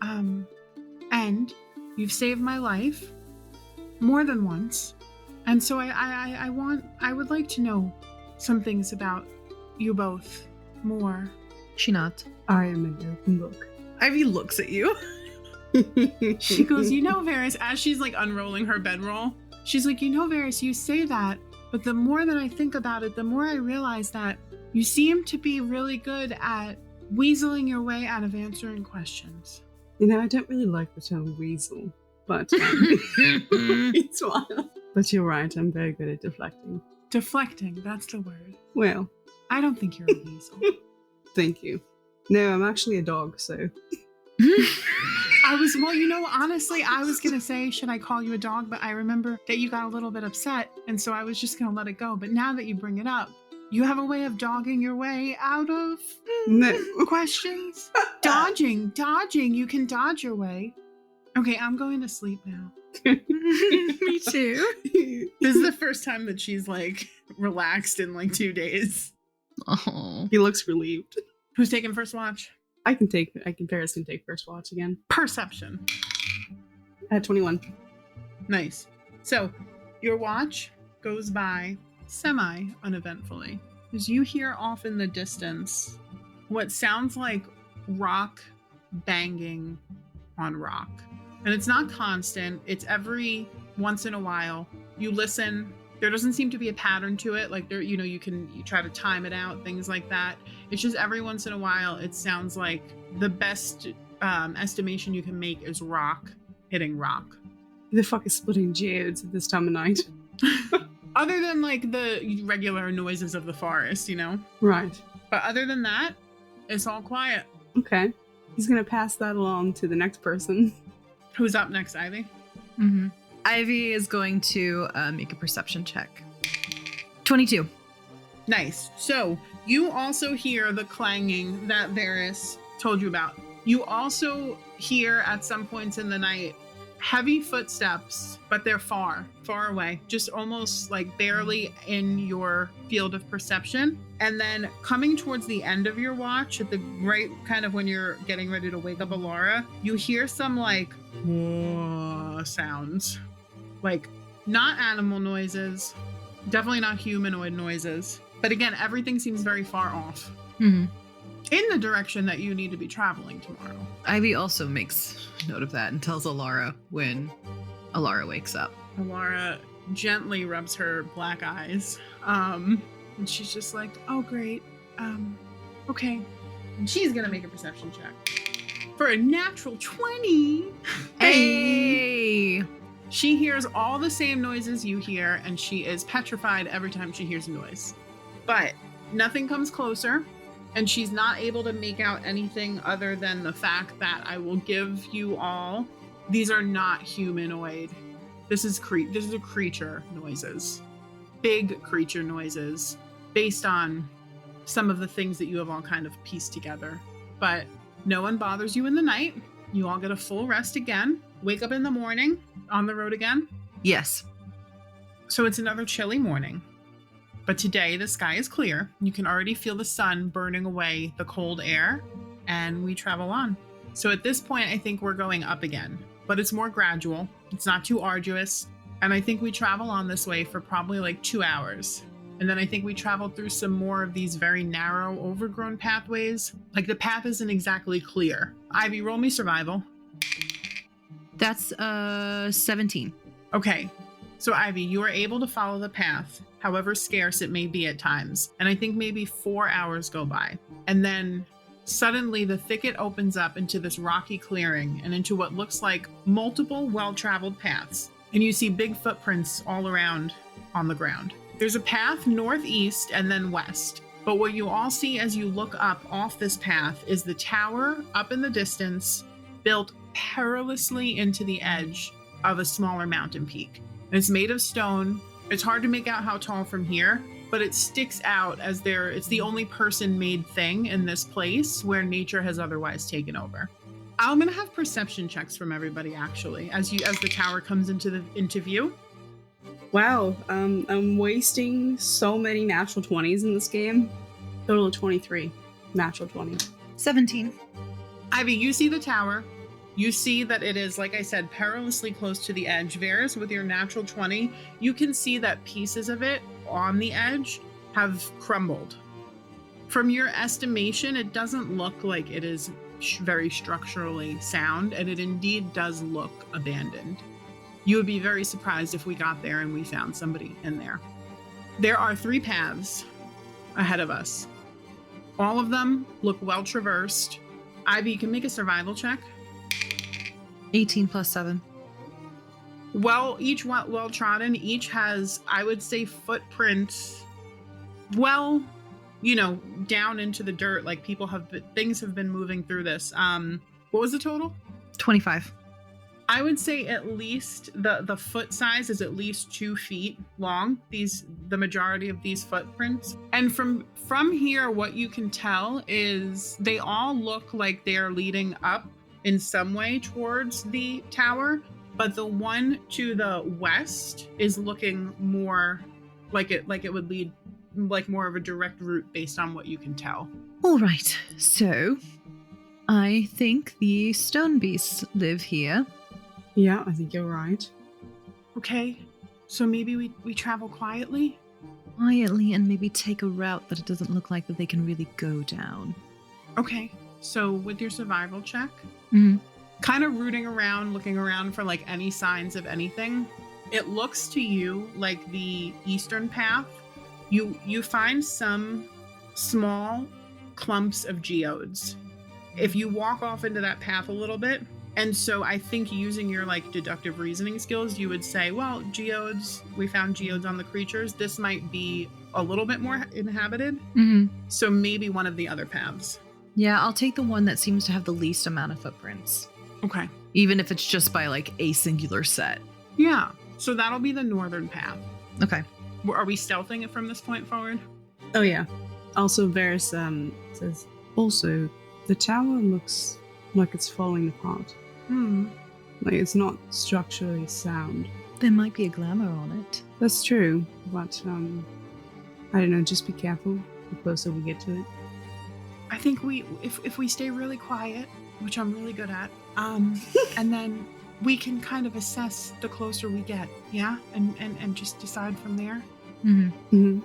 and you've saved my life more than once, and so I would like to know some things about you both more. She nods. I am an open book. Ivy looks at you. She goes, Varys, as she's unrolling her bedroll, she's like, Varys, you say that, but the more that I think about it, the more I realize that you seem to be really good at weaseling your way out of answering questions. I don't really like the term weasel, but he smiles. But you're right, I'm very good at deflecting. Deflecting, that's the word. Well, I don't think you're a weasel. Thank you. No, I'm actually a dog, so. Honestly, I was going to say, should I call you a dog? But I remember that you got a little bit upset, and so I was just going to let it go. But now that you bring it up, you have a way of dogging your way out of questions? Dodging. You can dodge your way. Okay, I'm going to sleep now. Me too. This is the first time that she's relaxed in 2 days. Oh. He looks relieved. Who's taking first watch? Paris can take first watch again. Perception. At 21. Nice. So, your watch goes by semi-uneventfully. As you hear off in the distance what sounds like rock banging on rock. And it's not constant. It's every once in a while. You listen There doesn't seem to be a pattern to it. Like there, you try to time it out, things like that. It's just every once in a while, it sounds like the best estimation you can make is rock hitting rock. Who the fuck is splitting geodes at this time of night? Other than like the regular noises of the forest, Right. But other than that, it's all quiet. Okay. He's gonna pass that along to the next person. Who's up next, Ivy? Mm-hmm. Ivy is going to make a perception check. 22. Nice. So you also hear the clanging that Varys told you about. You also hear at some points in the night heavy footsteps, but they're far away, just almost like barely in your field of perception. And then coming towards the end of your watch, at the right kind of when you're getting ready to wake up Alara, you hear some like whoa sounds. Like not animal noises, definitely not humanoid noises. But again, everything seems very far off. Mm-hmm. In the direction that you need to be traveling tomorrow. Ivy also makes note of that and tells Alara when Alara wakes up. Alara gently rubs her black eyes. And she's just like, oh, great. Okay. And she's going to make a perception check. For a natural 20. Hey! She hears all the same noises you hear, and she is petrified every time she hears a noise. But nothing comes closer. And she's not able to make out anything other than the fact that I will give you all. These are not humanoid. This is a creature noises. Big creature noises based on some of the things that you have all kind of pieced together. But no one bothers you in the night. You all get a full rest again. Wake up in the morning on the road again. Yes. So it's another chilly morning. But today the sky is clear. You can already feel the sun burning away the cold air, and we travel on. So at this point, I think we're going up again, but it's more gradual. It's not too arduous. And I think we travel on this way for probably like 2 hours. And then I think we travel through some more of these very narrow, overgrown pathways. Like the path isn't exactly clear. Ivy, roll me survival. That's 17. Okay. So Ivy, you are able to follow the path, however scarce it may be at times. And I think maybe 4 hours go by. And then suddenly the thicket opens up into this rocky clearing and into what looks like multiple well-traveled paths. And you see big footprints all around on the ground. There's a path northeast and then west. But what you all see as you look up off this path is the tower up in the distance, built perilously into the edge of a smaller mountain peak. And it's made of stone. It's hard to make out how tall from here, but it sticks out as it's the only person-made thing in this place where nature has otherwise taken over. I'm gonna have perception checks from everybody actually, as the tower comes into view. Wow, I'm wasting so many natural 20s in this game. Total of 23 natural 20. 17. Ivy, you see the tower. You see that it is, like I said, perilously close to the edge. Varys, with your natural 20, you can see that pieces of it on the edge have crumbled. From your estimation, it doesn't look like it is very structurally sound, and it indeed does look abandoned. You would be very surprised if we got there and we found somebody in there. There are 3 paths ahead of us. All of them look well traversed. Ivy, you can make a survival check. 18 plus 7. Each well trodden, each has, I would say, footprints, down into the dirt, like things have been moving through this. What was the total? 25. I would say at least the foot size is at least 2 feet long, the majority of these footprints. And from here, what you can tell is they all look like they're leading up in some way towards the tower, but the one to the west is looking more like it would lead like more of a direct route based on what you can tell. All right, so I think the stone beasts live here. Yeah, I think you're right. Okay, so maybe we travel quietly? Quietly, and maybe take a route that it doesn't look like that they can really go down. Okay, so with your survival check, Mm-hmm. kind of rooting around, looking around for like any signs of anything, It looks to you like the eastern path. You find some small clumps of geodes. If you walk off into that path a little bit, and so I think using your like deductive reasoning skills, you would say, well, geodes, we found geodes on the creatures. This might be a little bit more inhabited. Mm-hmm. So maybe one of the other paths. Yeah, I'll take the one that seems to have the least amount of footprints. Okay. Even if it's just by like a singular set. Yeah. So that'll be the northern path. Okay. Are we stealthing it from this point forward? Oh yeah. Also, Varys says, also, the tower looks like it's falling apart. Like it's not structurally sound. There might be a glamour on it. That's true, but I don't know, just be careful the closer we get to it. I think if we stay really quiet, which I'm really good at, and then we can kind of assess the closer we get, yeah? And just decide from there. Mm-hmm. Mm-hmm.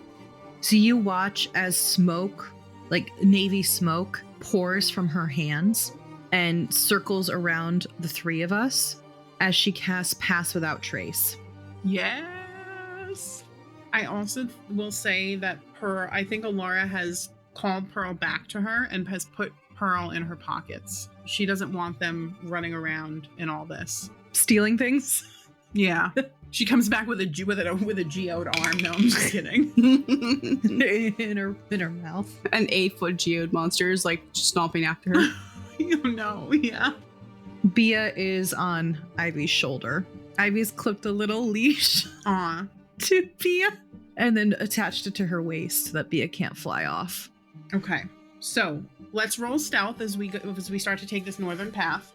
So you watch as smoke, like navy smoke, pours from her hands and circles around the three of us as she casts Pass Without Trace. Yes! I also will say that I think Alara has called Pearl back to her and has put Pearl in her pockets. She doesn't want them running around in all this. Stealing things? Yeah. She comes back with a geode arm. No, I'm just kidding. in her mouth. An 8-foot geode monster is like stomping after her. You know, yeah. Bia is on Ivy's shoulder. Ivy's clipped a little leash Aw. to Bia and then attached it to her waist so that Bia can't fly off. Okay. So let's roll stealth as we start to take this northern path.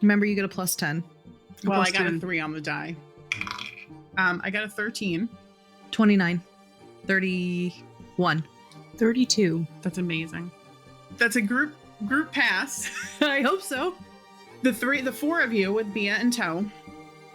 Remember, you get a plus 10. Well, Plus I got 10. a 3 on the die. I got a 13. 29. 31. 32. That's amazing. That's a group pass. I hope so. The 4 of you with Bia in tow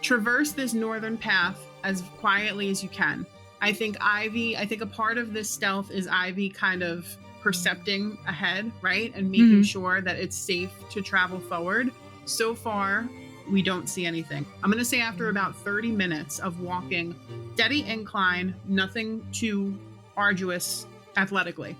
traverse this northern path as quietly as you can. I think a part of this stealth is Ivy kind of percepting ahead, right? And making sure that it's safe to travel forward. So far, we don't see anything. I'm going to say after about 30 minutes of walking, steady incline, nothing too arduous athletically,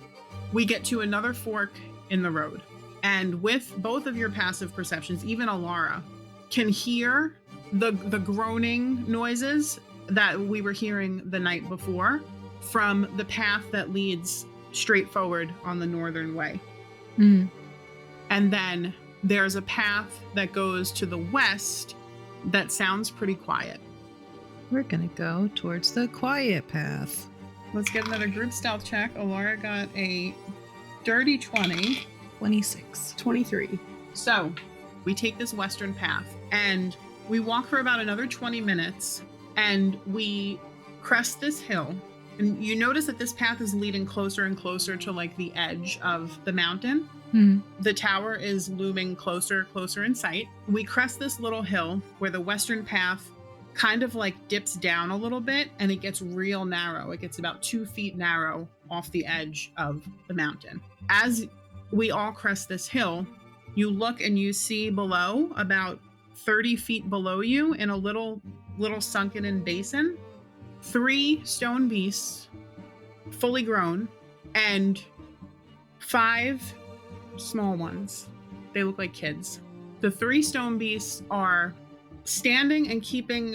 we get to another fork in the road. And with both of your passive perceptions, even Alara can hear the groaning noises that we were hearing the night before from the path that leads straight forward on the northern way. Mm. And then there's a path that goes to the west that sounds pretty quiet. We're gonna go towards the quiet path. Let's get another group stealth check. Alara got a dirty 20. 26. 23. So we take this western path and we walk for about another 20 minutes and we crest this hill. And you notice that this path is leading closer and closer to like the edge of the mountain. The tower is looming closer in sight. We crest this little hill where the western path kind of like dips down a little bit and it gets real narrow. It gets about 2 feet narrow off the edge of the mountain. As we all crest this hill, you look and you see below, about 30 feet below you in a little sunken in basin, 3 stone beasts, fully grown, and 5 small ones. They look like kids. The 3 stone beasts are standing and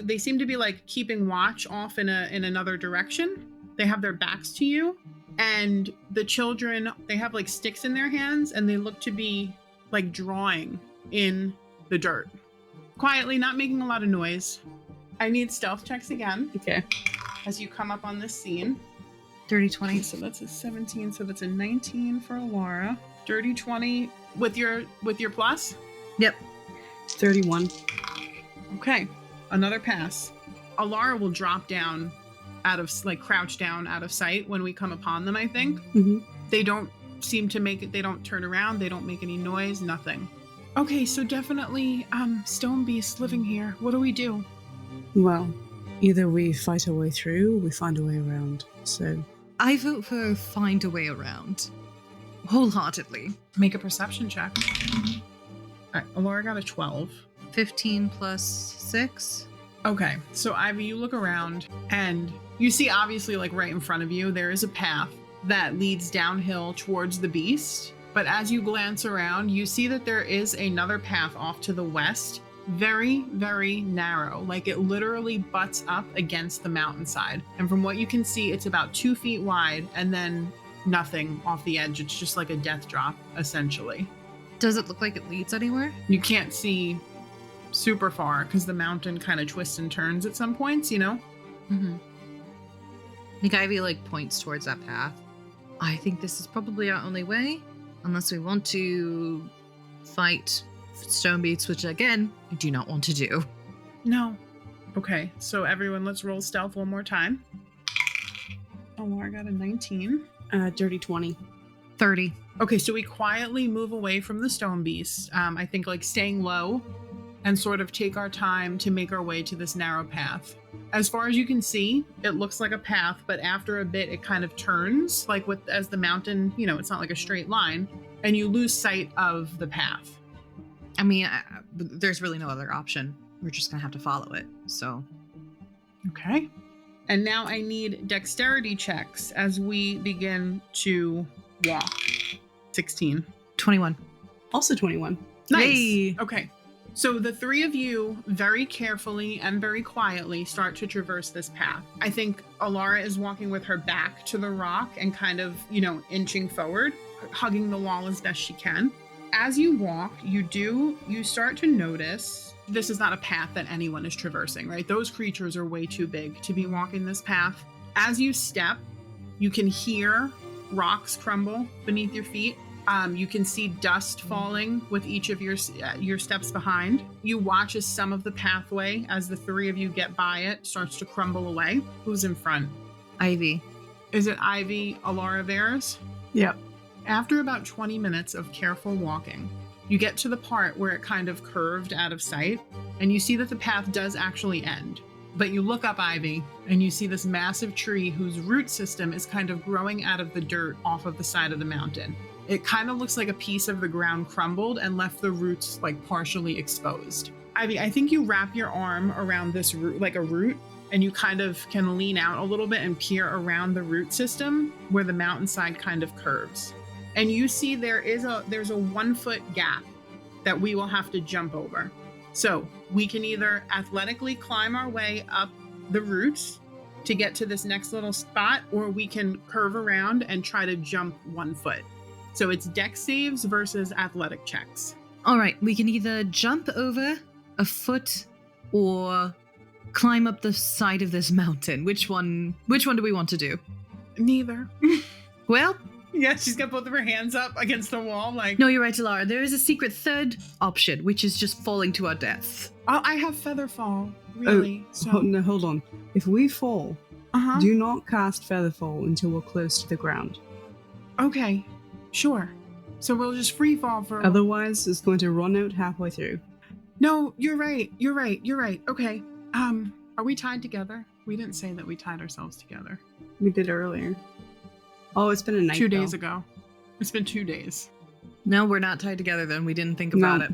they seem to be like keeping watch off in another direction. They have their backs to you, and the children, they have like sticks in their hands and they look to be like drawing in the dirt. Quietly, not making a lot of noise. I need stealth checks again. Okay. As you come up on this scene. Dirty 20. So that's a 17, so that's a 19 for Alara. Dirty 20 with your plus? Yep. 31. Okay. Another pass. Alara will drop down crouch down out of sight when we come upon them, I think. Mm-hmm. They don't seem to make it, they don't turn around, they don't make any noise, nothing. Okay, so definitely stone beasts living here. What do we do? Well, either we fight our way through or we find a way around. So I vote for find a way around. Wholeheartedly. Make a perception check. All right, Alara got a 12. 15 plus 6. Okay, so Ivy, you look around and you see obviously like right in front of you, there is a path that leads downhill towards the beast. But as you glance around, you see that there is another path off to the west, very, very narrow. Like it literally butts up against the mountainside. And from what you can see, it's about 2 feet wide and then nothing off the edge. It's just like a death drop, essentially. Does it look like it leads anywhere? You can't see super far because the mountain kind of twists and turns at some points, you know? Mm-hmm. I think Ivy like points towards that path. I think this is probably our only way, unless we want to fight stone beasts, which again, I do not want to do. No. Okay, so everyone, let's roll stealth one more time. Oh, Laura got a 19. Dirty 20. 30. Okay, so we quietly move away from the stone beast. I think like staying low and sort of take our time to make our way to this narrow path. As far as you can see, it looks like a path, but after a bit, it kind of turns like as the mountain, you know, it's not like a straight line, and you lose sight of the path. I mean, there's really no other option. We're just gonna have to follow it. So, okay. And now I need dexterity checks as we begin to walk. 16. 21. Also 21. Nice. Yay. Okay. So the three of you very carefully and very quietly start to traverse this path. I think Alara is walking with her back to the rock and kind of, you know, inching forward, hugging the wall as best she can. As you walk, you start to notice this is not a path that anyone is traversing, right? Those creatures are way too big to be walking this path. As you step, you can hear rocks crumble beneath your feet. You can see dust falling with each of your steps behind. You watch as some of the pathway, as the three of you get by it, starts to crumble away. Who's in front? Ivy. Is it Ivy, Alara, Varys? Yep. After about 20 minutes of careful walking, you get to the part where it kind of curved out of sight, and you see that the path does actually end. But you look up Ivy, and you see this massive tree whose root system is kind of growing out of the dirt off of the side of the mountain. It kind of looks like a piece of the ground crumbled and left the roots like partially exposed. Ivy, I think you wrap your arm around this root, like a root, and you kind of can lean out a little bit and peer around the root system where the mountainside kind of curves. And you see there's a 1 foot gap that we will have to jump over. So we can either athletically climb our way up the roots to get to this next little spot, or we can curve around and try to jump 1 foot. So it's dex saves versus athletic checks. All right, we can either jump over a foot or climb up the side of this mountain. Which one do we want to do? Neither. Well, Yeah, she's got both of her hands up against the wall like... no, you're right, Alara. There is a secret third option, which is just falling to our deaths. Oh, I have feather fall, really. No, hold on. If we fall, Uh-huh. do not cast feather fall until we're close to the ground. Okay, sure. So we'll just free fall for... Otherwise, it's going to run out halfway through. No, you're right. Okay. Are we tied together? We didn't say that we tied ourselves together. We did earlier. Oh, it's been a night. 2 days ago. It's been 2 days. No, we're not tied together then. We didn't think about it.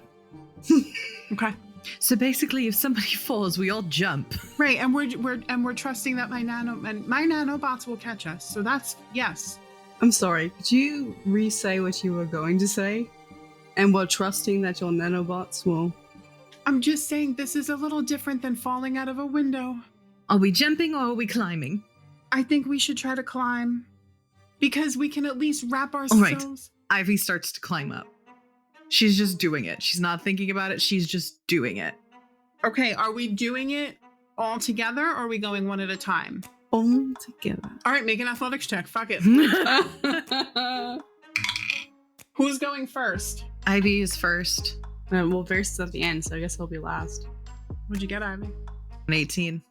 Okay. So basically, if somebody falls, we all jump. Right, and we're trusting that my nanobots will catch us. So that's yes. I'm sorry, could you re-say what you were going to say? And we're trusting that your nanobots will... I'm just saying this is a little different than falling out of a window. Are we jumping or are we climbing? I think we should try to climb. Because we can at least wrap ourselves... All right. Ivy starts to climb up. She's just doing it. She's not thinking about it. She's just doing it. Okay, are we doing it all together or are we going one at a time? All together. All right, make an athletics check. Fuck it. Who's going first? Ivy is first. Well, Varys is at the end, so I guess he'll be last. What'd you get, Ivy? An 18.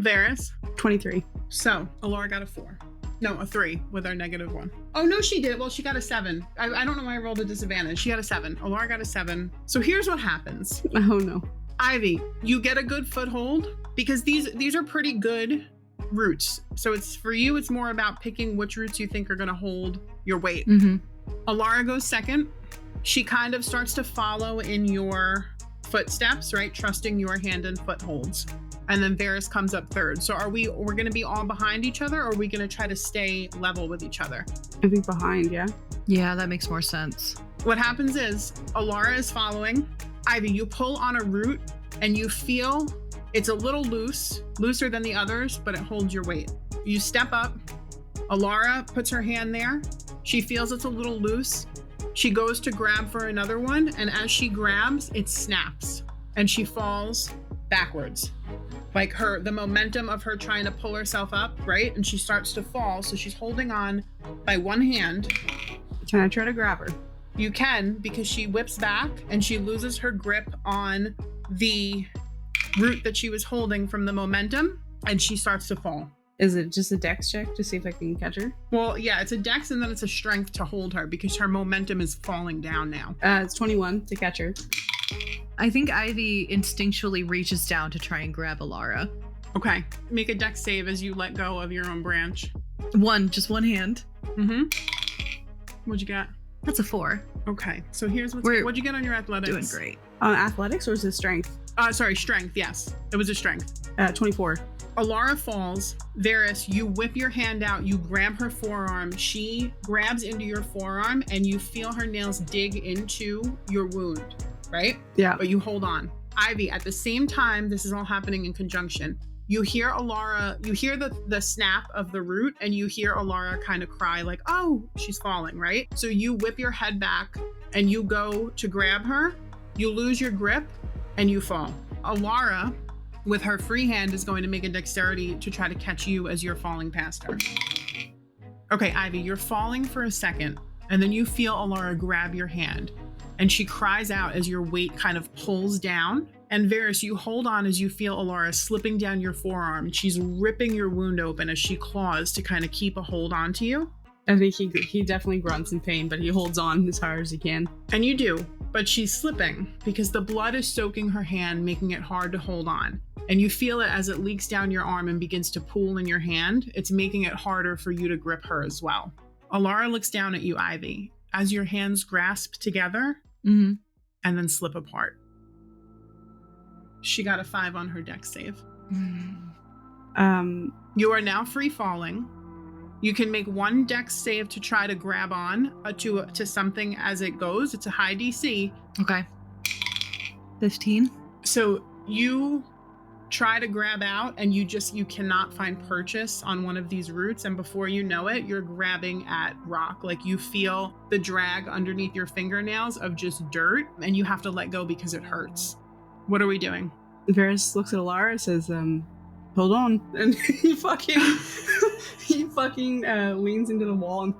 Varys? 23. So, Alora got a 4. No, a 3 with our -1. Oh, no, she did. Well, she got a 7. I don't know why I rolled a disadvantage. She got a 7. Alora got a 7. So here's what happens. Oh, no. Ivy, you get a good foothold because these are pretty good roots. So it's for you, it's more about picking which roots you think are going to hold your weight. Mm-hmm. Alara goes second. She kind of starts to follow in your footsteps, right? Trusting your hand and footholds. and then Varys comes up third. So we're going to be all behind each other, or are we going to try to stay level with each other? I think behind, yeah. Yeah, that makes more sense. What happens is Alara is following. Ivy, you pull on a root and you feel it's a little looser than the others, but it holds your weight. You step up. Alara puts her hand there. She feels it's a little loose. She goes to grab for another one, and as she grabs, it snaps and she falls backwards. Like the momentum of her trying to pull herself up, right? And she starts to fall. So she's holding on by one hand. Can I try to grab her? You can, because she whips back and she loses her grip on the root that she was holding from the momentum, and she starts to fall. Is it just a dex check to see if I can catch her? Well, yeah, it's a dex and then it's a strength to hold her because her momentum is falling down now. It's 21 to catch her. I think Ivy instinctually reaches down to try and grab Alara. Okay. Make a dex save as you let go of your own branch. Just one hand. Mm-hmm. What'd you get? That's a 4. Okay. So here's what'd you get on your athletics? Doing great. Athletics or is it strength? Sorry, strength, yes. It was a strength. 24. Alara falls. Varys, you whip your hand out, you grab her forearm. She grabs into your forearm and you feel her nails dig into your wound, right? Yeah. But you hold on. Ivy, at the same time, this is all happening in conjunction. You hear Alara, you hear the snap of the root, and you hear Alara kind of cry like, oh, she's falling, right? So you whip your head back and you go to grab her, you lose your grip, and you fall. Alara, with her free hand, is going to make a dexterity to try to catch you as you're falling past her. Okay, Ivy, you're falling for a second, and then you feel Alara grab your hand, and she cries out as your weight kind of pulls down. And Varys, you hold on as you feel Alara slipping down your forearm. She's ripping your wound open as she claws to kind of keep a hold onto you. I think he definitely grunts in pain, but he holds on as hard as he can. And you do, but she's slipping because the blood is soaking her hand, making it hard to hold on. And you feel it as it leaks down your arm and begins to pool in your hand. It's making it harder for you to grip her as well. Alara looks down at you, Ivy, as your hands grasp together and then slip apart. She got a 5 on her dex save. You are now free falling. You can make one dex save to try to grab on to something as it goes. It's a high DC. Okay. 15. So you try to grab out and you cannot find purchase on one of these roots, and before you know it, you're grabbing at rock. Like you feel the drag underneath your fingernails of just dirt, and you have to let go because it hurts. What are we doing? Varys looks at Alara and says, hold on. And he fucking leans into the wall and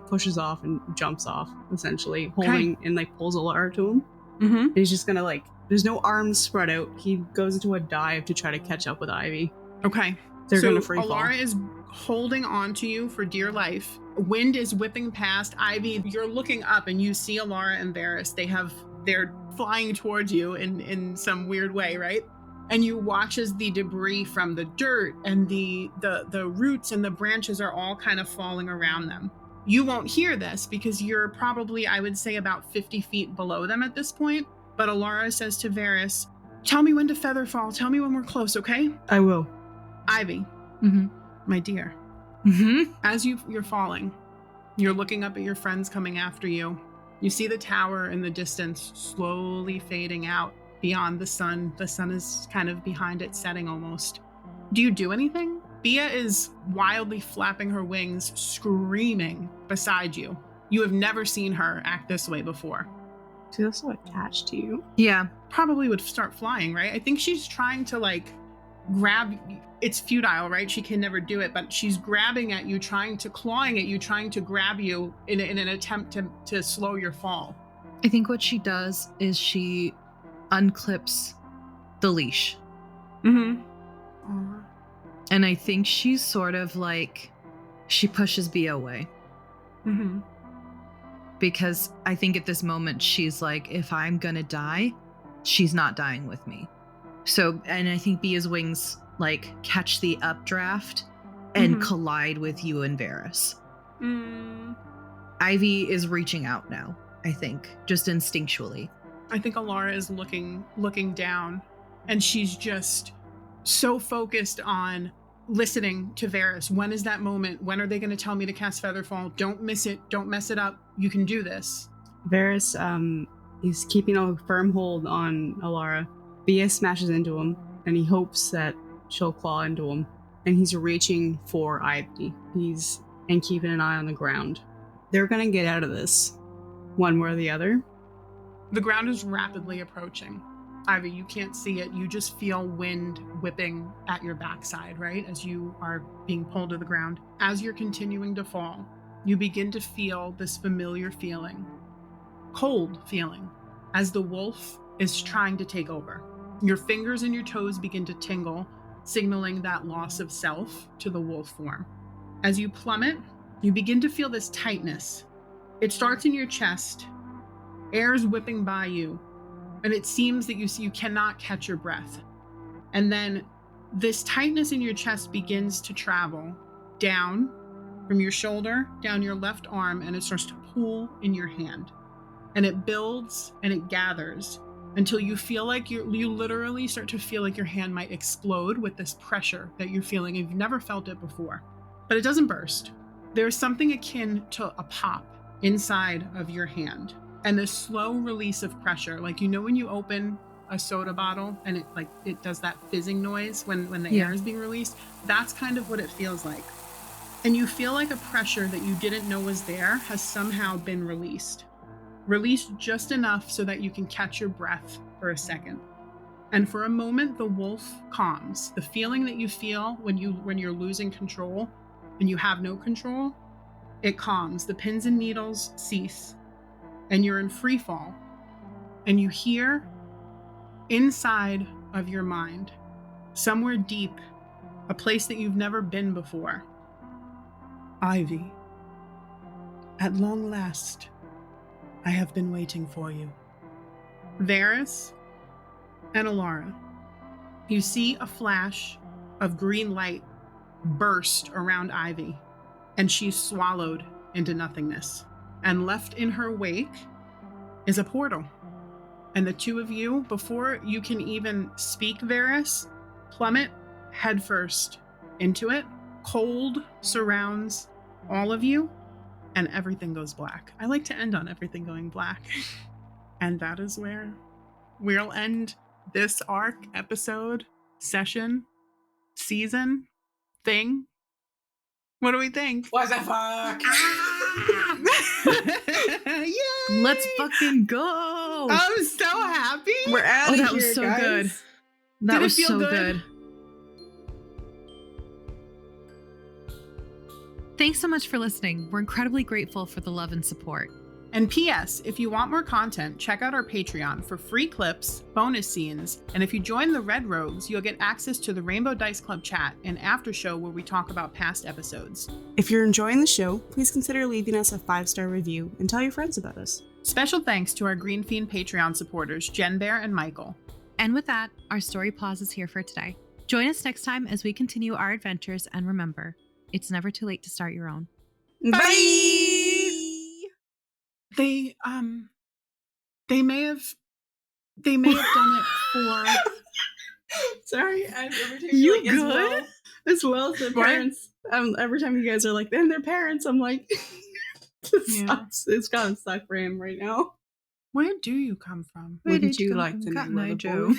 pushes off and jumps off, essentially, holding and pulls Alara to him. Mm-hmm. He's just gonna there's no arms spread out. He goes into a dive to try to catch up with Ivy. Okay. They're gonna free fall. Alara is holding on to you for dear life. Wind is whipping past. Ivy, you're looking up and you see Alara and Varys. They're flying towards you in some weird way, right? And you watch as the debris from the dirt and the roots and the branches are all kind of falling around them. You won't hear this because you're probably, I would say, about 50 feet below them at this point. But Alara says to Varys, tell me when to feather fall. Tell me when we're close, okay? I will. Ivy, my dear, as you're falling, you're looking up at your friends coming after you. You see the tower in the distance slowly fading out beyond the sun. The sun is kind of behind it, setting almost. Do you do anything? Bia is wildly flapping her wings, screaming beside you. You have never seen her act this way before. She's also attached to you. Yeah. Probably would start flying, right? I think she's trying to grab. It's futile, right? She can never do it, but she's grabbing at you, clawing at you, trying to grab you in an attempt to slow your fall. I think what she does is she unclips the leash. Mm-hmm. And I think she's sort of she pushes Bia away. Mm-hmm. Because I think at this moment she's like, if I'm gonna die, she's not dying with me. So, and I think Bia's wings catch the updraft and collide with you and Varys. Ivy is reaching out now, I think, just instinctually. I think Alara is looking down, and she's just so focused on listening to Varys. When is that moment? When are they going to tell me to cast Featherfall? Don't miss it. Don't mess it up. You can do this. Varys, he's keeping a firm hold on Alara. Bia smashes into him, and he hopes that she'll claw into him. And he's reaching for Ivy. And keeping an eye on the ground. They're gonna get out of this, one way or the other. The ground is rapidly approaching. Ivy, you can't see it. You just feel wind whipping at your backside, right? As you are being pulled to the ground. As you're continuing to fall, you begin to feel this familiar feeling. Cold feeling. As the wolf is trying to take over. Your fingers and your toes begin to tingle, signaling that loss of self to the wolf form. As you plummet, you begin to feel this tightness. It starts in your chest. Air's whipping by you. And it seems that you cannot catch your breath. And then this tightness in your chest begins to travel down from your shoulder, down your left arm, and it starts to pull in your hand. And it builds and it gathers until you feel like you literally start to feel like your hand might explode with this pressure that you're feeling. You've never felt it before. But it doesn't burst. There's something akin to a pop inside of your hand. And this slow release of pressure, like when you open a soda bottle and it does that fizzing noise when the air is being released, that's kind of what it feels like. And you feel like a pressure that you didn't know was there has somehow been released. Released just enough so that you can catch your breath for a second. And for a moment, the wolf calms. The feeling that you feel when you're losing control and you have no control, it calms. The pins and needles cease. And you're in free fall. And you hear inside of your mind, somewhere deep, a place that you've never been before. Ivy, at long last, I have been waiting for you. Varys and Alara, you see a flash of green light burst around Ivy, and she's swallowed into nothingness. And left in her wake is a portal. And the two of you, before you can even speak, Varys, plummet headfirst into it. Cold surrounds all of you, and everything goes black. I like to end on everything going black. And that is where we'll end this arc, episode, session, season, thing. What do we think? What the fuck? Yay! Let's fucking go. I'm so happy. We're out of that here, was so guys. good. That Did it was feel so good? good. Thanks so much for listening. We're incredibly grateful for the love and support. And P.S., if you want more content, check out our Patreon for free clips, bonus scenes, and if you join the Red Rogues, you'll get access to the Rainbow Dice Club chat and after show where we talk about past episodes. If you're enjoying the show, please consider leaving us a 5-star review and tell your friends about us. Special thanks to our Green Fiend Patreon supporters, Jen Bear and Michael. And with that, our story pause is here for today. Join us next time as we continue our adventures, and remember, it's never too late to start your own. Bye! They may have done it for. Sorry, every time You like, good? as well as their What? parents. Every time you guys are like, and their parents, I'm like, Yeah. it's gotta suck for him right now. Where do you come from? Wouldn't you like to know Cotton where Eye the Joe?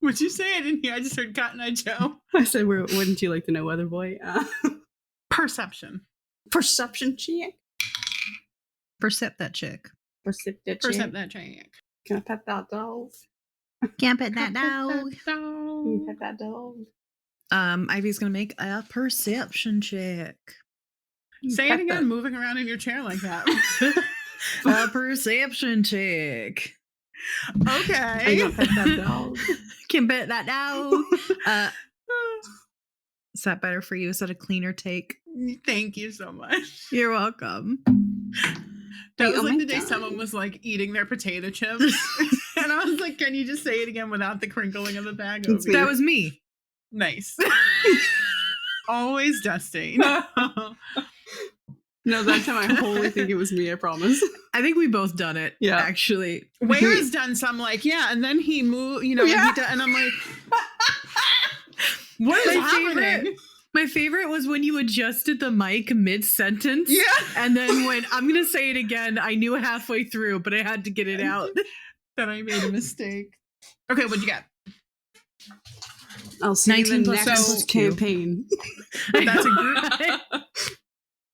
Would you say I didn't hear? I just heard Cotton Eye Joe. I said, wouldn't you like to know, Weather Boy? Perception. Perception check. Percept that chick. Percept that Percept check. that check. Can I pet that dog? Can't pet that dog. Can you pet that dog? Ivy's gonna make a perception check. Say Pet it that- again, moving around in your chair like that. A perception check. I Okay. got pet that dog. Can pet that dog. Is that better for you? Is that a cleaner take? Thank you so much. You're welcome. That Wait, was oh like my the day God. someone was like eating their potato chips. And I was like, can you just say it again without the crinkling of the bag? It's over? me. That was me. Nice. Always dusting. No, that time I wholly think it was me, I promise. I think we both done it. Yeah. Actually. Ware's done some like, yeah, and then he moved, you know, and I'm like, what is happening? My favorite was when you adjusted the mic mid-sentence. Yeah. And then when, I'm going to say it again, I knew halfway through, but I had to get it out. That I made a mistake. Okay, what'd you get? I'll see you in the 19 plus next 2. campaign. That's a group.